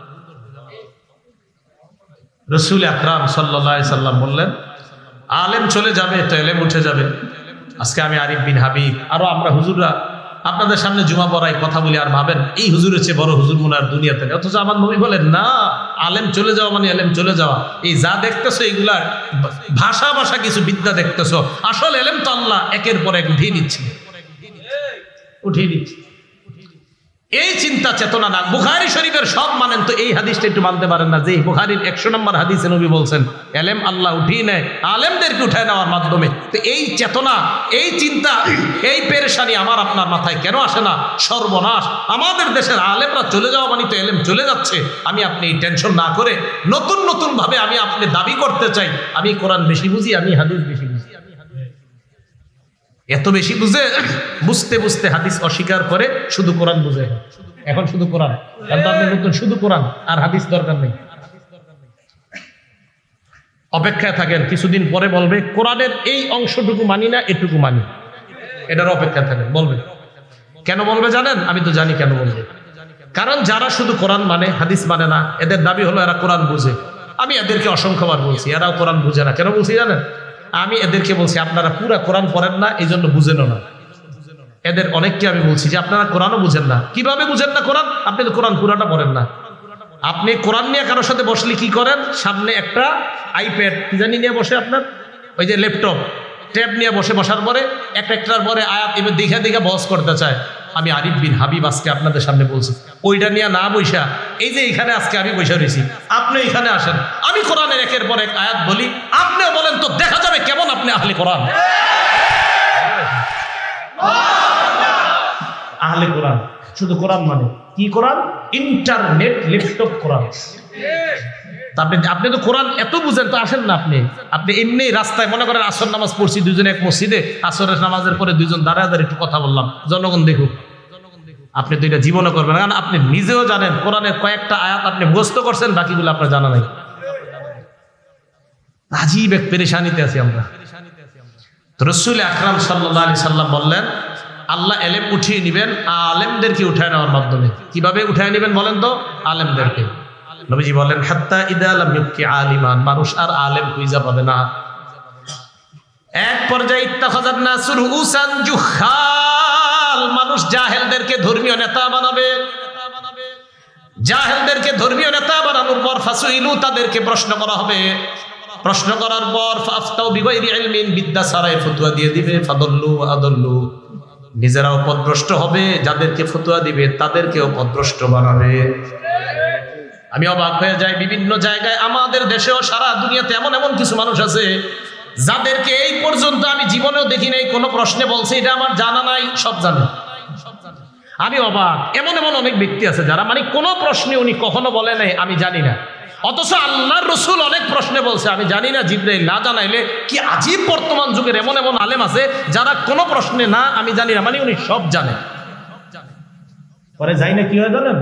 রাসূল আকরাম সাল্লাল্লাহু আলাইহি সাল্লাম বললেন, আলেম চলে যাবে তো এলেম উঠে যাবে। আজকে আমি আরিফ বিন হাবিব, আরো আমরা হুজুররা আপনাদের সামনে জুমা পড়াই, কথা বলি, আর ভাবেন এই হুজুরের চেয়ে বড় হুজুর মনে আর দুনিয়াতে নেই। অথচ আমার নবী বলেন না, আলেম চলে যাওয়া মানে এলেম চলে যাওয়া। এই যা দেখতেছো এগুলার ভাষা ভাষা কিছু বিদ্যা দেখতেছো, আসল এলেম তো আল্লাহ একের পর এক উঠিয়ে দিচ্ছে, উঠিয়ে দিচ্ছে। এই চিন্তা চেতনা না। বুখারী শরীফের সব মানেন তো এই হাদিসটা একটু মানতে পারেন না, যে বুখারীর 100 নম্বর হাদিসে নবী বলছেন এলেম আল্লাহ উঠিয়ে নেয়, আলেমদেরকে উঠায় নেওয়ার মাধ্যমে। তো এই চেতনা, এই চিন্তা, এই পেরেশানি আমার আপনার মাথায় কেন আসে না? সর্বনাশ, আমাদের দেশের আলেমরা চলে যাওয়া মানে তো এলেম চলে যাচ্ছে। আমি আপনি এই টেনশন না করে নতুন নতুন ভাবে আমি আপনি দাবি করতে চাই আমি কোরআন বেশি বুঝি, আমি হাদিস বেশি বুঝি। এত বেশি বুঝতে বুঝতে হাদিস অস্বীকার করে শুধু কোরআন বুঝে। এখন শুধু কোরআন, আপনি নতুন শুধু কোরআন আর হাদিস দরকার নেই। অপেক্ষায় থাকেন, কিছুদিন পরে বলবে কোরআনের এই অংশটুকু মানি না, এটুকু মানি। এটার অপেক্ষায় থাকেন, বলবে। কেন বলবে জানেন? আমি তো জানি কেন বলবে। কারণ যারা শুধু কোরআন মানে, হাদিস মানে না, এদের দাবি হলো এরা কোরআন বুঝে। আমি এদেরকে অসংখ্যবার বলছি এরাও কোরআন বুঝে না। কেন বলছি জানেন? আমি এদেরকে বলছি আপনারা পুরা কোরআন পড়েন না, এই জন্য বুঝেনও না। এদের অনেককে আমি বলছি যে আপনারা কোরআনও বুঝেন না। কিভাবে বুঝেন না কোরআন? আপনি তো কোরআন পুরাটা পড়েন না। আপনি কোরআন নিয়ে কারোর সাথে বসলে কি করেন? সামনে একটা আইপ্যাড কি জানি নিয়ে বসে, আপনার ওই যে ল্যাপটপ ট্যাব নিয়ে বসার পরে একটার পরে আয়াত এবার দেখে দেখে বস করতে চায়। আমি আরিফ বিন হাবিব আজকে আপনাদের সামনে বলছি, ওইটা নিয়ে না বৈশা, এই যে এখানে আজকে আমি বৈশা রয়েছি, আপনি এখানে আসেন, আমি কোরআনের একের পর এক আয়াত বলি, আপনিও বলেন, তো দেখা যাবে কেমন আপনি আহলে কোরআন। আহলে কোরআন শুধু কোরআন মানে কি? কোরআন ইন্টারনেট ল্যাপটপ কোরআন। আপনি তো কোরআন এত বুঝেন, তো আসেন না আপনি এমনি রাস্তায় মনে করেন আসর নামাজ পড়ছি দুজনে এক মসজিদে, আসরের নামাজের পরে দুজন দাঁড়ায় একটু কথা বললাম, জনগণ দেখুক। আপনি তো এটা জীবনে করবেন, কারণ আপনি নিজেও জানেন কোরআনের কয়েকটা আয়াত আপনি মুখস্থ করছেন, বাকিগুলো আপনার জানা নাই। আজীব এক পেরেশানিতে আছি আমরা। তো রাসূল আকরাম সাল্লাল্লাহু আলাইহি সাল্লাম বললেন, আল্লাহ এলেম উঠিয়ে নেবেন আলেমদেরকে উঠায় নেওয়ার মাধ্যমে। কিভাবে উঠায় নেবেন বলেন তো? আলেমদেরকে। নবীজি বলেন, হাত্তা ইদা লাম ইউবকি আলিমান, মানুষ আর আলেম খুঁজে পাবে না। এক পর্যায়ে ইত্তাখাযান নাসু রুউসান জুহাল, মানুষ জাহেলদেরকে ধর্মীয় নেতা বানাবে। জাহেলদেরকে ধর্মীয় নেতা বানানোর পর ফাসুইলু, তাদেরকে প্রশ্ন করা হবে। প্রশ্ন করার পর ফাফতাউ বিগাইরি ইলমিন, বিদ্যা ছাড়াই ফতোয়া দিয়ে দিবে। ফাদল্লু আদল্লু, নিজেরাও পথভ্রষ্ট হবে, যাদেরকে ফতোয়া দিবে তাদেরকেও পথভ্রষ্ট বানাবে। আমি অবাক হয়ে যাই, বিভিন্ন জায়গায় আমাদের দেশেও সারা দুনিয়াতে এমন এমন কিছু মানুষ আছে যাদেরকে এই পর্যন্ত আমি জীবনেও দেখি নাই কোনো প্রশ্নে বলছে এটা আমার জানা নাই, সব জানে। আমি অবাক, এমন এমন অনেক ব্যক্তি আছে যারা মানে কোনো প্রশ্নে উনি কখনো বলে নাই আমি জানি না, অথচ আল্লাহর রাসূল অনেক প্রশ্নে বলছে আমি জানি না। জিবরাইল না জানাইলে কি আজীব, বর্তমান যুগের এমন এমন আলেম আছে যারা কোনো প্রশ্নে না আমি জানি না মানে উনি সব জানে। পরে যাই না কি হয় জানেন,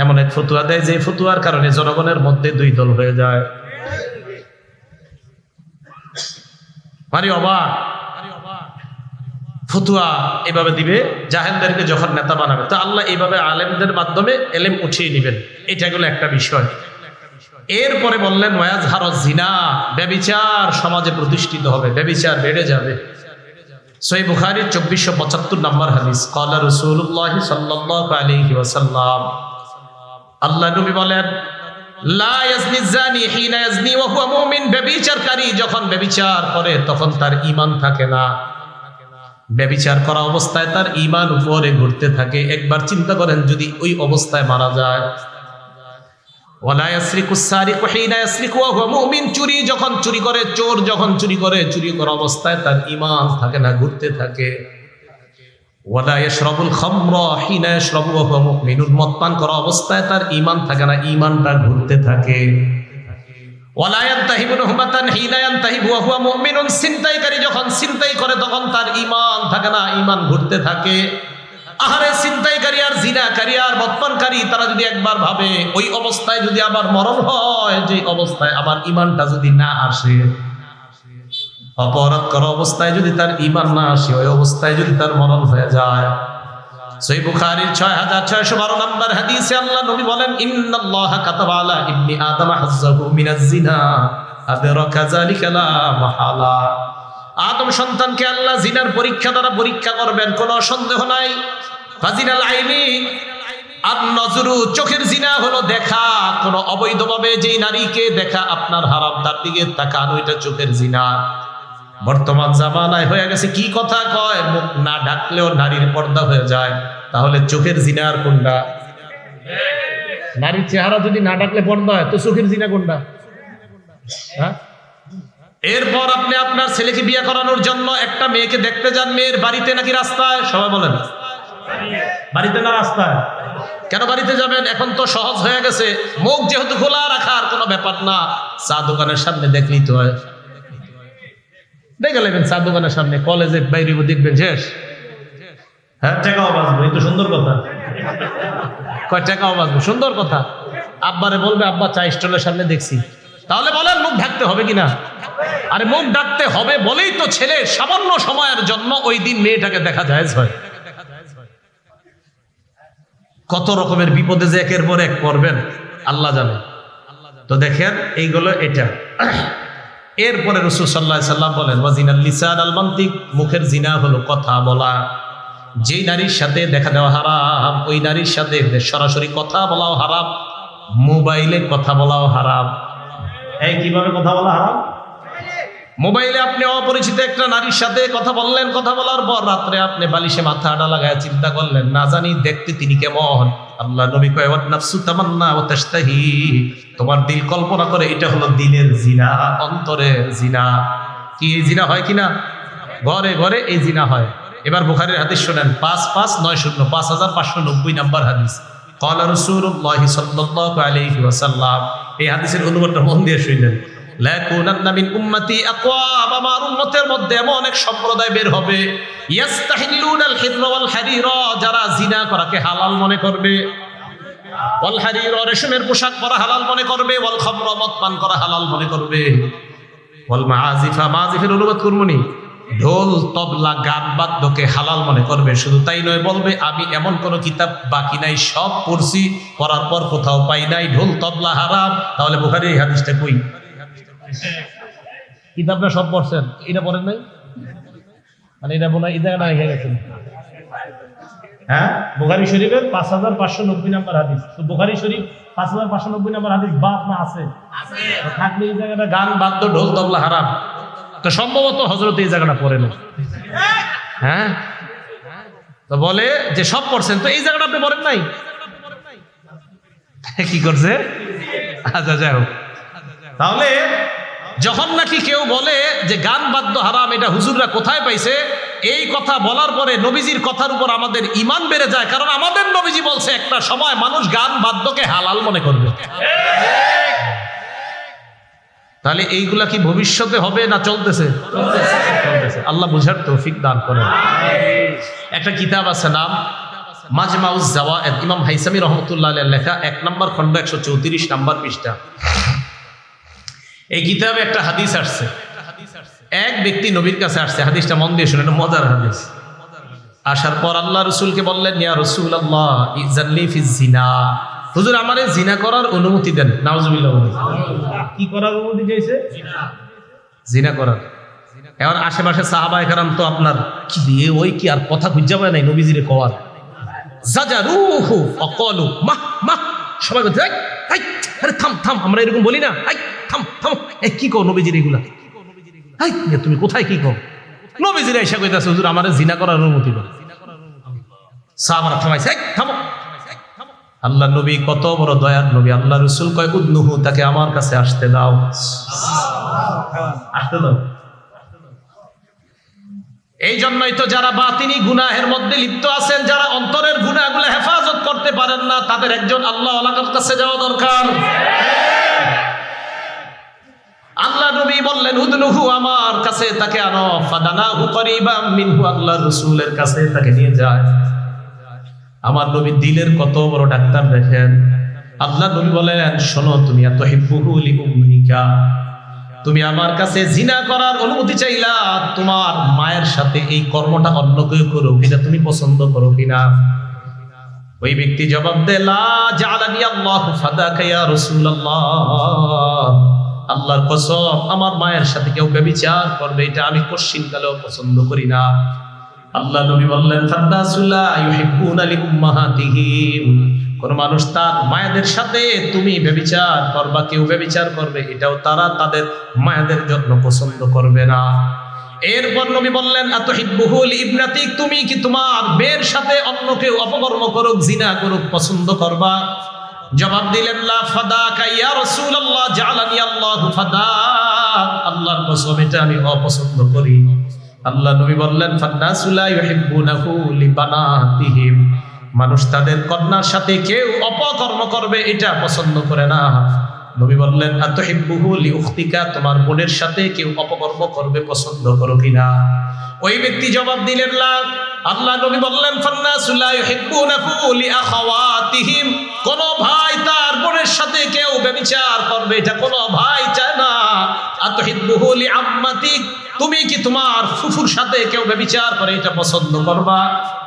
এমন এক ফতোয়া দেয় যে ফতোয়ার কারণে জনগণের মধ্যে দুই দল হয়ে যায়। মানে অবাক, ফতোয়া এভাবে দিবে, জাহেলদেরকে যখন নেতা বানাবে। তো আল্লাহ এইভাবে আলেমদের মাধ্যমে এলেম উঠিয়ে নেবেন, এটা গেল একটা বিষয়। এরপরে বললেন ওয়াজহারু জিনা, ব্যভিচার সমাজে প্রতিষ্ঠিত হবে, ব্যভিচার বেড়ে যাবে। সহিহ বুখারীর 2475 নম্বর হাদিস, ক্বালা রাসূলুল্লাহ সাল্লাল্লাহু আলাইহি ওয়াসাল্লাম, আল্লাহ নবী বলেন, লা ইয়াজনি জানি হিনা ইয়াজনি ওয়া হুয়া মুমিন, ব্যভিচারকারী যখন ব্যভিচার করে তখন তার ঈমান থাকে না, ব্যভিচার করা অবস্থায় তার ঈমান উপরে ঘুরতে থাকে। একবার চিন্তা করেন যদি ওই অবস্থায় মারা যায়। ওয়ালা ইয়াসরিকুস সারিকু হিনা ইয়াসরিকু ওয়া হুয়া মুমিন, চুরি যখন চুরি করে, চোর যখন চুরি করে, চুরি করা অবস্থায় তার ঈমান থাকে না, ঘুরতে থাকে। ওয়ালা ইয়াশরাবুল খামরা হিনা ইয়াশরাবু ওয়া হুয়া মুমিনুন, মদ পান করা অবস্থায় তার ঈমান থাকে না, ঈমানটা ঘুরতে থাকে। ওয়ালা ইয়ানতাহিবু নুহমাতান হিনা ইয়ানতাহিবু ওয়া হুয়া মুমিনুন, ছিনতাইকারী যখন ছিনতাই করে তখন তার ঈমান থাকে না, ঈমান ঘুরতে থাকে। আহারে, ছিনতাইকারী আর জিনাকারী আর মদপানকারী তারা যদি একবার ভাবে ওই অবস্থায় যদি আবার মরণ হয়, যে অবস্থায় আমার ঈমানটা যদি না আসে, অপরাধ করা অবস্থায় যদি তার ঈমান না আসে, ওই অবস্থায় যদি তার মরণ হয়ে যায়। সহিহ বুখারীর 6612 নম্বর হাদিসে আল্লাহ নবী বলেন, ইন্নাল্লাহা কাতাবা আলা ইবনি আদম হাজ্জাহু মিনাজ জিনা আদরাকা যালিকা লা মাহালা, আদম সন্তানকে আল্লাহ জিনার পরীক্ষা দ্বারা পরীক্ষা করবেন, কোনো সন্দেহ নাই। ফাজিনাল আইনি আর নজরু, চোখের জিনা হলো দেখা, কোনো অবৈধভাবে যেই নারীকে দেখা আপনার হারাম, তার দিকে তাকানো, এটা চোখের জিনা। বর্তমান জামানায় হয়ে গেছে কি কথা কয়, মুখ না ঢাকলেও নারীর পর্দা হয়ে যায়। তাহলে চোখের জিনা আর কোনটা? নারীর চেহারা যদি না ঢাকলে পর্দা হয় তো চোখের জিনা কোনটা? হ্যাঁ। এরপর আপনি আপনার ছেলেকে বিয়ে করানোর জন্য একটা মেয়েকে দেখতে যান, মেয়ের বাড়িতে নাকি রাস্তায়? সবাই বলেন বাড়িতে না রাস্তায়। কেন বাড়িতে যাবেন? এখন তো সহজ হয়ে গেছে, মুখ যেহেতু খোলা রাখার কোনো ব্যাপার না, চা দোকানের সামনে দেখলেই তো হয়। দেখে নেবেন চা দোকানের সামনে, কলেজে বাইরে দেখবেন শেষ। হ্যাঁ, টাকাও বাঁচবো, এই তো সুন্দর কথা। কয় টাকাও বাঁচবো, সুন্দর কথা। আব্বারে বলবে আব্বা চা স্টলের সামনে দেখছি, তাহলে বলেন মুখ ঢাকতে হবে কিনা? আরে মুখ ঢাকতে হবে বলেই তো ছেলে সামান্য সময়ের জন্য ওই দিন মেয়েটাকে দেখা যায় হয়। কত রকমের বিপদে যে একের পর এক পড়বেন আল্লাহ জানে। তো দেখেন এইগুলো এটা। এরপরে রাসূল সাল্লাল্লাহু আলাইহি সাল্লাম বলেন, ওয়াজিনাল লিসান আল মানতিক, মুখের জিনা হলো কথা বলা। যেই নারীর সাথে দেখা দেওয়া হারাম, ওই নারীর সাথে সরাসরি কথা বলাও হারাম, মোবাইলে কথা বলাও হারাম। এই কিভাবে কথা বলা হারাম? মোবাইলে আপনি অপরিচিত একটা নারীর সাথে কথা বললেন, কথা বলার পর রাত্রে আপনি বালিশে মাথাটা লাগায় চিন্তা করলেন, না জানি দেখতে তিনি কেমন। আল্লাহ নবী কয়, ওয়ান নাফসু তামান্না ওয়া তাশতাহি, তোমার দিল কল্পনা করে, এটা হলো দিলের জিনা, অন্তরের জিনা। কি এই জিনা হয় কিনা? ঘরে ঘরে এই জিনা হয়। এবার বুখারীর হাদিস শুনেন, 5590 5590 নাম্বার হাদিস। ক্বালা রাসূলুল্লাহ সাল্লাল্লাহু আলাইহি ওয়াসাল্লাম, এই হাদিসের অনুবাদটা মন দিয়ে শুনলেন। লা কুনান্না মিন উম্মতি আকওয়াম, আমার উম্মতের মধ্যে এমন অনেক সম্প্রদায় বের হবে, ইয়াস্তাহিল্লুনাল হিররা ওয়াল হারিরা, যারা জিনা করাকে হালাল মনে করবে, ওয়াল হারিরা রেশমের পোশাক পরা হালাল মনে করবে, ওয়াল খামরা মদ পান করা হালাল মনে করবে। ওয়াল মাআজিফা, মাআজিফের অনুবাদ করবনি ঢোল তবলা গান বাদ্যকে হালাল মনে করবে। শুধু তাই নয়, বলবে আমি এমন কোন কিতাব বাকি নাই, সব পড়ছি, পড়ার পর কোথাও পাই নাই ঢোল তবলা হারাম। তাহলে বুখারীর এই হাদিসটা কই? কিতাবটা সব পড়ছেন, এটা পড়েন নাই? মানে এটা বলা এই জায়গাটা রেখে গেছেন। হ্যাঁ, বুখারী শরীফের 5590 নম্বর হাদিস। তো বুখারী শরীফ 5590 নম্বর হাদিস বাদ না আছে? তো থাকলে এই জায়গাটা গান বাদ্য ঢোল তবলা হারাম, তো সম্ভবত হযরত এই জায়গাটা পড়ে না। হ্যাঁ, তো বলে যে সব পড়ছেন, তো এই জায়গাটা আপনি পড়েন নাই, কি করছে? আচ্ছা যাই হোক, তাহলে যখন নাকি কেউ বলে যে গান বাদ্য হারাম, এটা হুজুররা কোথায় পাইছে, এই কথা বলার পরে নবীজির কথার উপর আমাদের ঈমান বেড়ে যায়, কারণ আমাদের নবীজি বলছে একটা সময় মানুষ গান বাদ্যকে হালাল মনে করবে। তাহলে এইগুলা কি ভবিষ্যতে হবে না চলতেছে? চলতেছে। আল্লাহ বুঝার তৌফিক দান করেন। একটা কিতাব আছে, নাম মাজমাউজ জাওয়ায়েদ, ইমাম হাইসামি রহমতুল্লাহ আলাইহির লেখা, 1 নম্বর খণ্ড 134 নম্বর পৃষ্ঠা। এই কিতাবে একটা হাদিস আসছে, এক ব্যক্তি নবীর কাছে আসছে, হাদিসটা মন দিয়ে শুনেন, মজার হাদিস। আসার পর আল্লাহ রাসূলকে বললেন, ইয়া রাসূলুল্লাহ ইযানলি ফিজ জিনা, হুজুর আমারে জিনা করার অনুমতি দেন। নাউজুবিল্লাহ। কি করার অনুমতি চাইছে? জিনা করার। এখন আশেপাশে সাহাবায়ে কেরাম তো আপনার কি দিয়ে ওই কি আর কথা খুঁজে পায় নাই নবীজিরে কওয়ার। জাজারুহু ওয়াকালু মাহ মাহ, সবাই বলতে এই আরে থাম থাম, আমরা এরকম বলি না, এই থাম থাম, এই কি কও নবীজির এগুলা, এই তুমি কোথায় কি কও? নবীজিরা এসে কইতাছে হুজুর আমারে জিনা করার অনুমতি দেন। সাহাবারা থামাইছে, এই থামো। আল্লাহ নবী কত বড় দয়ার নবী, আল্লাহ রাসূল কয় উদনুহু, তাকে আমার কাছে আসতে দাও, আসতে দাও। এই জন্যই তো যারা বাতিনি গুনাহের মধ্যে লিপ্ত আছেন, যারা অন্তরের গুনাহগুলো হেফাজত করতে পারেন না, তাদের একজন আল্লাহ ওয়ালার কাছে যাওয়া দরকার। আল্লাহ নবী বললেন উদনুহু, আমার কাছে তাকে আনো, ফাদানাহু করিবাম মিনহু, আল্লাহ রাসূলের কাছে তাকে নিয়ে যায়। আমার নবী দিলের কত বড় ডাক্তার দেখেন। আল্লাহ নবী বলেন শোনো, তুমি আতুহিব্বুহু লিউম্মিকা, তুমি আমার কাছে জিনা করার অনুমতি চাইলা, তোমার মায়ের সাথে এই কর্মটা অন্য কেউ করো কিনা তুমি পছন্দ করো কিনা? ওই ব্যক্তি জবাব দেয়, লা জাআলানি আল্লাহু ফাদাকা ইয়া রাসূলুল্লাহ, আল্লাহর কসম আমার মায়ের সাথে কেউ ব্যভিচার করবে এটা আমি কোশ্চিনকালেও পছন্দ করি না। আল্লাহ নবী বললেন ফান্নাসুলা ইউহিব্বুনা লিউম্মাহাতিহিম, কোন মানুষ তার মায়েদের সাথে তুমি ব্যভিচার করবা, কেউ ব্যভিচার করবে, এটাও তারা তাদের মায়েদের জন্য পছন্দ করবে না। এরপর নবী বললেন আতুহিব্বুহু লিইবনাতিক, তুমি কি তোমার মেয়ের সাথে অন্য কেউ অপকর্ম করুক, জিনা করুক পছন্দ করবা? জবাব দিলেন লা ফাদাকা ইয়া রাসূলুল্লাহ জাআলানি আল্লাহু ফাদাক, আল্লাহর কসম এটা আমি অপছন্দ করি। আল্লাহ নবী বললেন ফান্নাসু লা ইউহিব্বুনাহু লিবানাতিহিম, মানুষ তাদের কন্যার সাথে কেউ অপকর্ম করবে এটা পছন্দ করে না। নবী বললেন আতুহিব্বুহু লিউখতিকা, তোমার বোনের সাথে কেউ অপকর্ম করবে পছন্দ করো কিনা? ওই ব্যক্তি জবাব দিলেন লা। আল্লাহ নবী বললেন ফান্নাসু লা ইউহিব্বুনাহু লিআখাওয়াতিহিম, কোন ভাই তার বোনের সাথে কেউ ব্যভিচার করবে এটা কোন ভাই চায় না। আতুহিব্বুহু লিআম্মাতিক, তুমি কি তোমার ফুফুর সাথে কেউ ব্যভিচার করে এটা পছন্দ করবা?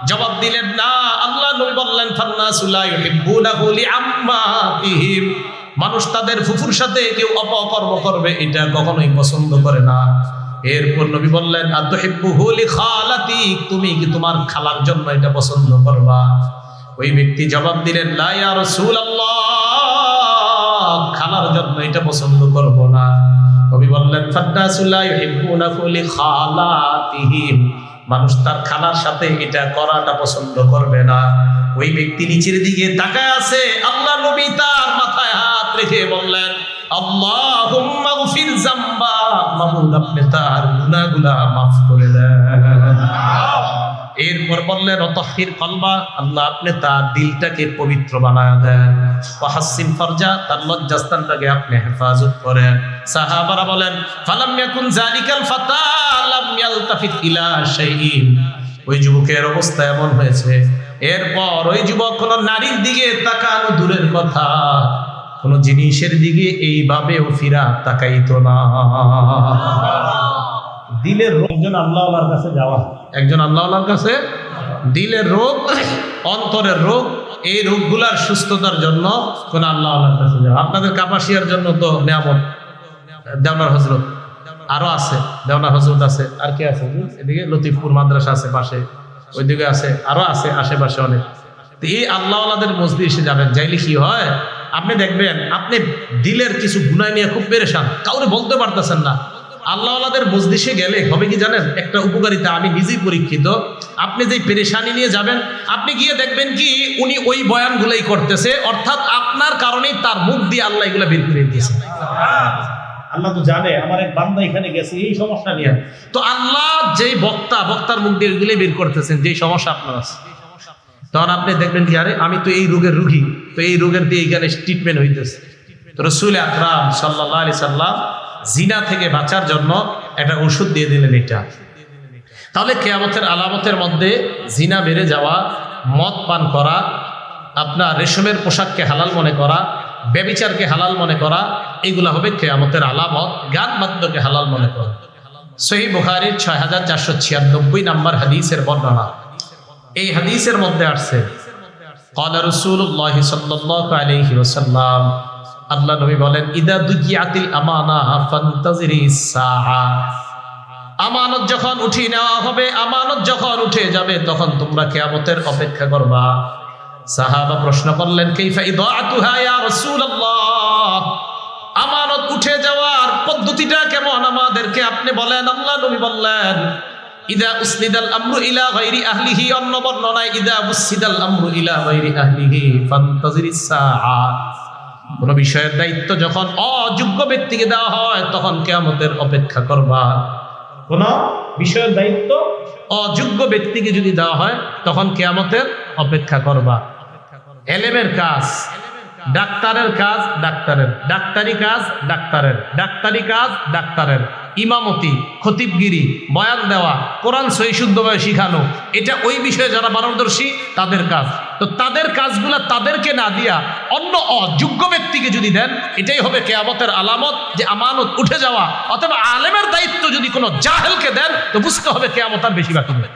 জবাব দিলেন না। আল্লাহ নবী বললেন ফান্নাসু লা ইউহিব্বুনাহু লিআম্মাতিহিম, মানুষ তাদের ফুফুর সাথে কেউ অপকর্ম করবে এটা কখনোই পছন্দ করে না। এরপর নবী বললেন আতুহিব্বুহু লিখালাতিক, তুমি কি তোমার খালার জন্য এটা পছন্দ করবা? ওই ব্যক্তি জবাব দিলেন লা ইয়া রাসূলুল্লাহ, খালার জন্য এটা পছন্দ করব না। নবী বললেন ফান্নাসু লা ইউহিব্বুনাহু লিখালাতিহিম, মানুষ তার খালার সাথে এটা করাটা পছন্দ করবে না। ওই ব্যক্তি নিচের দিকে তাকায় আছে, আল্লাহ নবী তার মাথায় হাত রেখে বললেন আল্লাহুম্মা গফির যামবা, মাবুদ আপনি তার গুনাহগুলো মাফ করে দেন। এরপর বললেন অতহির কলবা, আল্লাহ আপনি তার দিলটাকে পবিত্র বানায় দেন। ওয়াহাসিন ফারজা, তার লজ্জাস্থানটাকে আপনি হেফাজত করেন। সাহাবারা বলেন ফালাম ইয়াকুন যালিকাল ফাতা লাম ইয়ালতাফিত ইলা শাইইন, ওই যুবকের অবস্থা এমন হয়েছে এরপর ওই যুবক কোন নারীর দিকে তাকানো দূরের কথা, কোন জিনিসের দিকে এইভাবেও ফিরা তাকাইতো না। দিলের রোগ, একজন আল্লাহর কাছে যাওয়া, একজন আল্লাহর কাছে দিলের রোগ, অন্তরের রোগ, এই রোগগুলার সুস্থতার জন্য কোন আল্লাহর কাছে যাওয়া। আপনাদের কাপাসিয়ার জন্য তো নিয়ামত দেওনার হজরত আরো আছে, দেওনার হজরত আছে, আর কি আছে এদিকে লতিফপুর মাদ্রাসা আছে পাশে, ওইদিকে আছে, আরো আছে আশেপাশে অনেক। তো এই আল্লাহওয়ালাদের মজলিসে যাবেন, যাইলে কি হয় আপনি দেখবেন আপনি দিলের কিছু গুনাহ নিয়ে খুব পেরেশান, কাউরে বলতে পারতেছেন না। আল্লাহওয়ালাদের মজলিসে গেলে হবে কি জানেন, একটা উপকারিতা, আমি নিজেই পরীক্ষিত। আপনি যে পেরেশানি নিয়ে যাবেন, আপনি গিয়ে দেখবেন কি উনি ওই বয়ানগুলাই করতেছে, অর্থাৎ আপনার কারণেই তার মুখ দিয়ে আল্লাহ এগুলা বের করে দিয়েছে। আল্লাহ তো জানে আমার এক বান্দা এখানে গেছে এই সমস্যা নিয়ে, তো আল্লাহ যেই বক্তার মুখ দিয়ে ওইগুলাই বের করতেছেন যে সমস্যা আপনার আছে। তখন আপনি দেখবেন কি আরে আমি তো এই রোগের রুগী, তো এই রোগের দিয়ে এইখানে ট্রিটমেন্ট হইতেছে। তো রাসূল আকরাম সাল্লাল্লাহু আলাইহি সাল্লাম জিনা থেকে বাঁচার জন্য একটা ওষুধ দিয়ে দিলেন এটা। তাহলে কিয়ামতের আলামতের মধ্যে জিনা বেড়ে যাওয়া, মদ পান করা, আপনার রেশমের পোশাককে হালাল মনে করা, ব্যভিচারকে হালাল মনে করা, এগুলা হবে কিয়ামতের আলামত। গান বাদ্যকে হালাল মনে করা। সহিহ বুখারীর 6496 নম্বর হাদিসের বর্ণনা। এই হাদিসের মধ্যে আসছে ক্বালা রাসূলুল্লাহ সাল্লাল্লাহু আলাইহি ওয়াসাল্লাম, আল্লাহ নবী বলেন, ইদা দুকিয়াতিল আমানা ফান্তাজিরিস সাআ, আমানত যখন উঠিয়ে নেওয়া হবে, আমানত যখন উঠে যাবে, তখন তোমরা কিয়ামতের অপেক্ষা করবা। সাহাবা প্রশ্ন করলেন, কাইফা ইদাআতুহা ইয়া রাসূলুল্লাহ, আমানত উঠে যাওয়ার পদ্ধতিটা কেমন আমাদেরকে আপনি বলেন। আল্লাহ নবী বললেন, ইদা উসনিদাল আমরু ইলা গায়রি আহলিহি, অন্য বর্ণনায় ইদা উসনিদাল আমরু ইলা গায়রি আহলিহি ফান্তাজিরিস সাআ, কোন বিষয়ের দায়িত্ব যখন অযোগ্য ব্যক্তিকে দেওয়া হয় তখন কিয়ামতের অপেক্ষা করবা। কোন বিষয়ের দায়িত্ব অযোগ্য ব্যক্তিকে যদি দেওয়া হয় তখন কিয়ামতের অপেক্ষা করবা। এলেমের কাজ ডাক্তারের কাজ, ডাক্তারি কাজ ডাক্তারের, ইমামতি, খতিবগিরি, বয়ান দেওয়া, কোরআন সহি শুদ্ধভাবে শিখানো, এটা ওই বিষয়ে যারা পারদর্শী তাদের কাজ। তো তাদের কাজগুলা তাদেরকে না দিয়া অন্য অযোগ্য ব্যক্তিকে যদি দেন, এটাই হবে কিয়ামতের আলামত যে আমানত উঠে যাওয়া। অথবা আলেমের দায়িত্ব যদি কোনো জাহেলকে দেন তো বুঝতে হবে কিয়ামত আর বেশি বাকি নেই।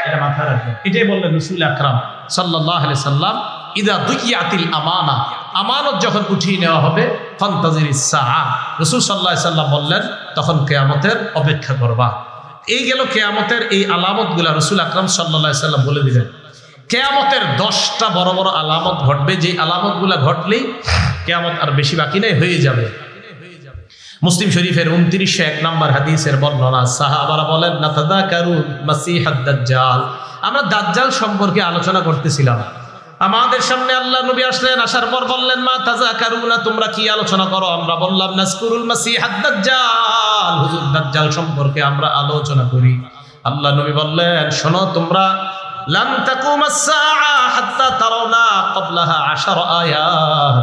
এটা মাথায় রাখবেন। এটাই বললেন রাসূল আকরাম সাল্লাল্লাহু আলাইহি সাল্লাম, ইদা দুকিয়াতিল আমানা, আমানত যখন উঠিয়ে নেওয়া হবে, ফান্তাজিরিস সাআ, রাসূল সাল্লাল্লাহু আলাইহি সাল্লাম বললেন তখন কিয়ামতের অপেক্ষা করবা। এই গেল কিয়ামতের এই আলামতগুলা রাসূল আকরাম সাল্লাল্লাহু আলাইহি সাল্লাম বলে দিলেন। কিয়ামতের 10টা বড় বড় আলামত ঘটবে, যে আলামতগুলা ঘটলেই কিয়ামত আর বেশি বাকি নেই, হয়ে যাবে। মুসলিম শরীফের 2901 নম্বর হাদিসের বর্ণনা। সাহাবারা বলেন, নাতাযাকারু মাসিহাদ দাজ্জাল, আমরা দাজ্জাল সম্পর্কে আলোচনা করতেছিলাম। আমাদের সামনে আল্লাহ নবী আসলেন, আসার পর বললেন, মা তাযাকারুনা, তোমরা কি আলোচনা করো? আমরা বললাম, নাযকুরুল মাসিহাদ দাজ্জাল, হুজুর দাজ্জাল সম্পর্কে আমরা আলোচনা করি। আল্লাহ নবী বললেন, শোনো তোমরা, লান তাকুমাস সাআ হাত্তা তারাউনা ক্বাবলাহা 10 আয়াত,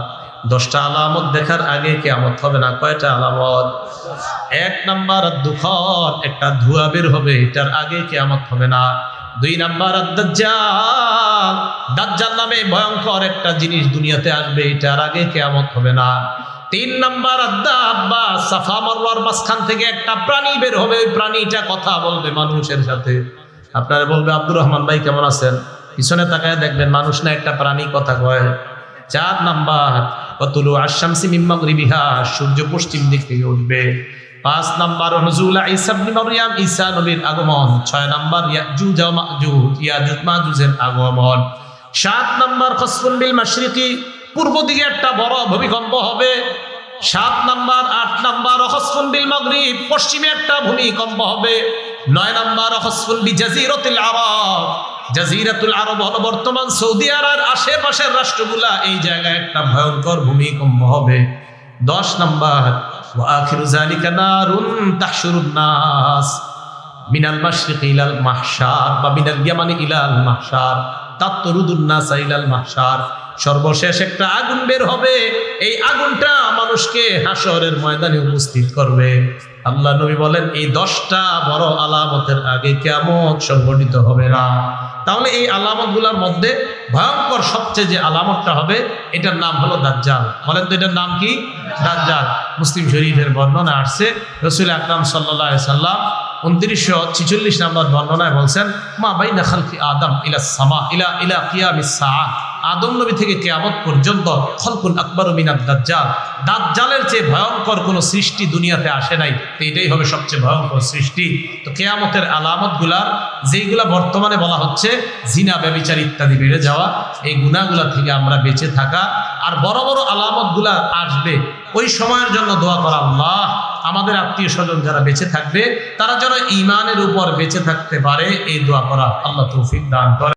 10টা আলামত দেখার আগে কিয়ামত হবে না। কয়টা আলামত? 1 নাম্বার দুখন, একটা ধোঁয়া বের হবে, এটার আগে কিয়ামত হবে না। 2 নাম্বার দাজ্জাল, দাজ্জাল নামে ভয়ঙ্কর একটা জিনিস দুনিয়াতে আসবে, এটার আগে কিয়ামত হবে না। 3 নাম্বার দাব্বা, সাফা মারওয়ার মাঝখান থেকে একটা প্রাণী বের হবে, ওই প্রাণীটা কথা বলবে মানুষের সাথে। আপনারা বলবে, আব্দুর রহমান ভাই কেমন আছেন? পিছনে তাকায় দেখবেন মানুষ না একটা প্রাণী কথা কয়। 4 নাম্বার ওয়াতুলু আশ-শামসি মিন মাগরিবিহা, সূর্য পশ্চিম দিক থেকে উঠবে। 5 নাম্বার নুজুল ঈসা ইবনে মারইয়াম, ঈসা নবীর আগমন। 6 নাম্বার ইয়াজুজ ওয়া মাজুজ, ইয়াজুজ মাজুজের আগমন। 7 নাম্বার খসফুন বিল মাশরিকি, পূর্ব দিকে একটা বড় ভূমিকম্প হবে। 7 নাম্বার 8 নাম্বার খসফুন বিল মাগরিব, পশ্চিমে একটা ভূমিকম্প হবে। 9 নাম্বার খসফুন বিজাজিরাতিল আরব, জাজিরাতুল আরব হলো বর্তমান সৌদি আরবের আশেপাশের রাষ্ট্রগুলা, এই জায়গায় একটা ভয়ঙ্কর ভূমিকম্প হবে। 10 নাম্বার ওয়া আখিরু যালিকা নারুন তাহশুরুন নাস মিনাল মাশরিকি ইলাল মাহশার বা মিনাল ইয়ামানি ইলাল মাহশার তাতরুদুন নাস ইলাল মাহশার, সর্বশেষ একটা আগুন বের হবে, এই আগুনটা মানুষকে হাসরের ময়দানে উপস্থিত করবে। আল্লাহ নবী বলেন এই 10টা বড় আলামতের আগে কিয়ামত সংঘটিত হবে না। তাহলে এই আলামতগুলোর মধ্যে ভয়ঙ্কর সবচেয়ে যে আলামতটা হবে এটার নাম হলো দাজ্জাল। বলেন তো এটার নাম কি? দাজ্জাল। মুসলিম শরীফের বর্ণনা আসছে, রাসূল আকরাম সাল্লাল্লাহু আলাইহি সাল্লাম 2946 নম্বর বর্ণনায় বলছেন, মা বাইনা খালকি আদম ইলা সামা ইলা কিয়ামিস সাআ, আদম নবী থেকে কিয়ামত পর্যন্ত খলকুল আকবারু মিনাদ দাজ্জাল, দাজ্জালের চেয়ে ভয়ঙ্কর কোনো সৃষ্টি দুনিয়াতে আসে নাই, তো এটাই হবে সবচেয়ে ভয়ঙ্কর সৃষ্টি। তো কিয়ামতের আলামতগুলা যেইগুলা বর্তমানে বলা হচ্ছে জিনা, ব্যভিচার ইত্যাদি বেড়ে যাওয়া, এই গুনাহগুলা থেকে আমরা বেঁচে থাকা, আর বড় বড় আলামতগুলা আসবে ওই সময়ের জন্য দোয়া করা। আল্লাহ আমাদের আত্মীয় স্বজন যারা বেঁচে থাকবে তারা যেন ঈমানের উপর বেঁচে থাকতে পারে, এই দোয়া করা। আল্লাহ তৌফিক দান করে।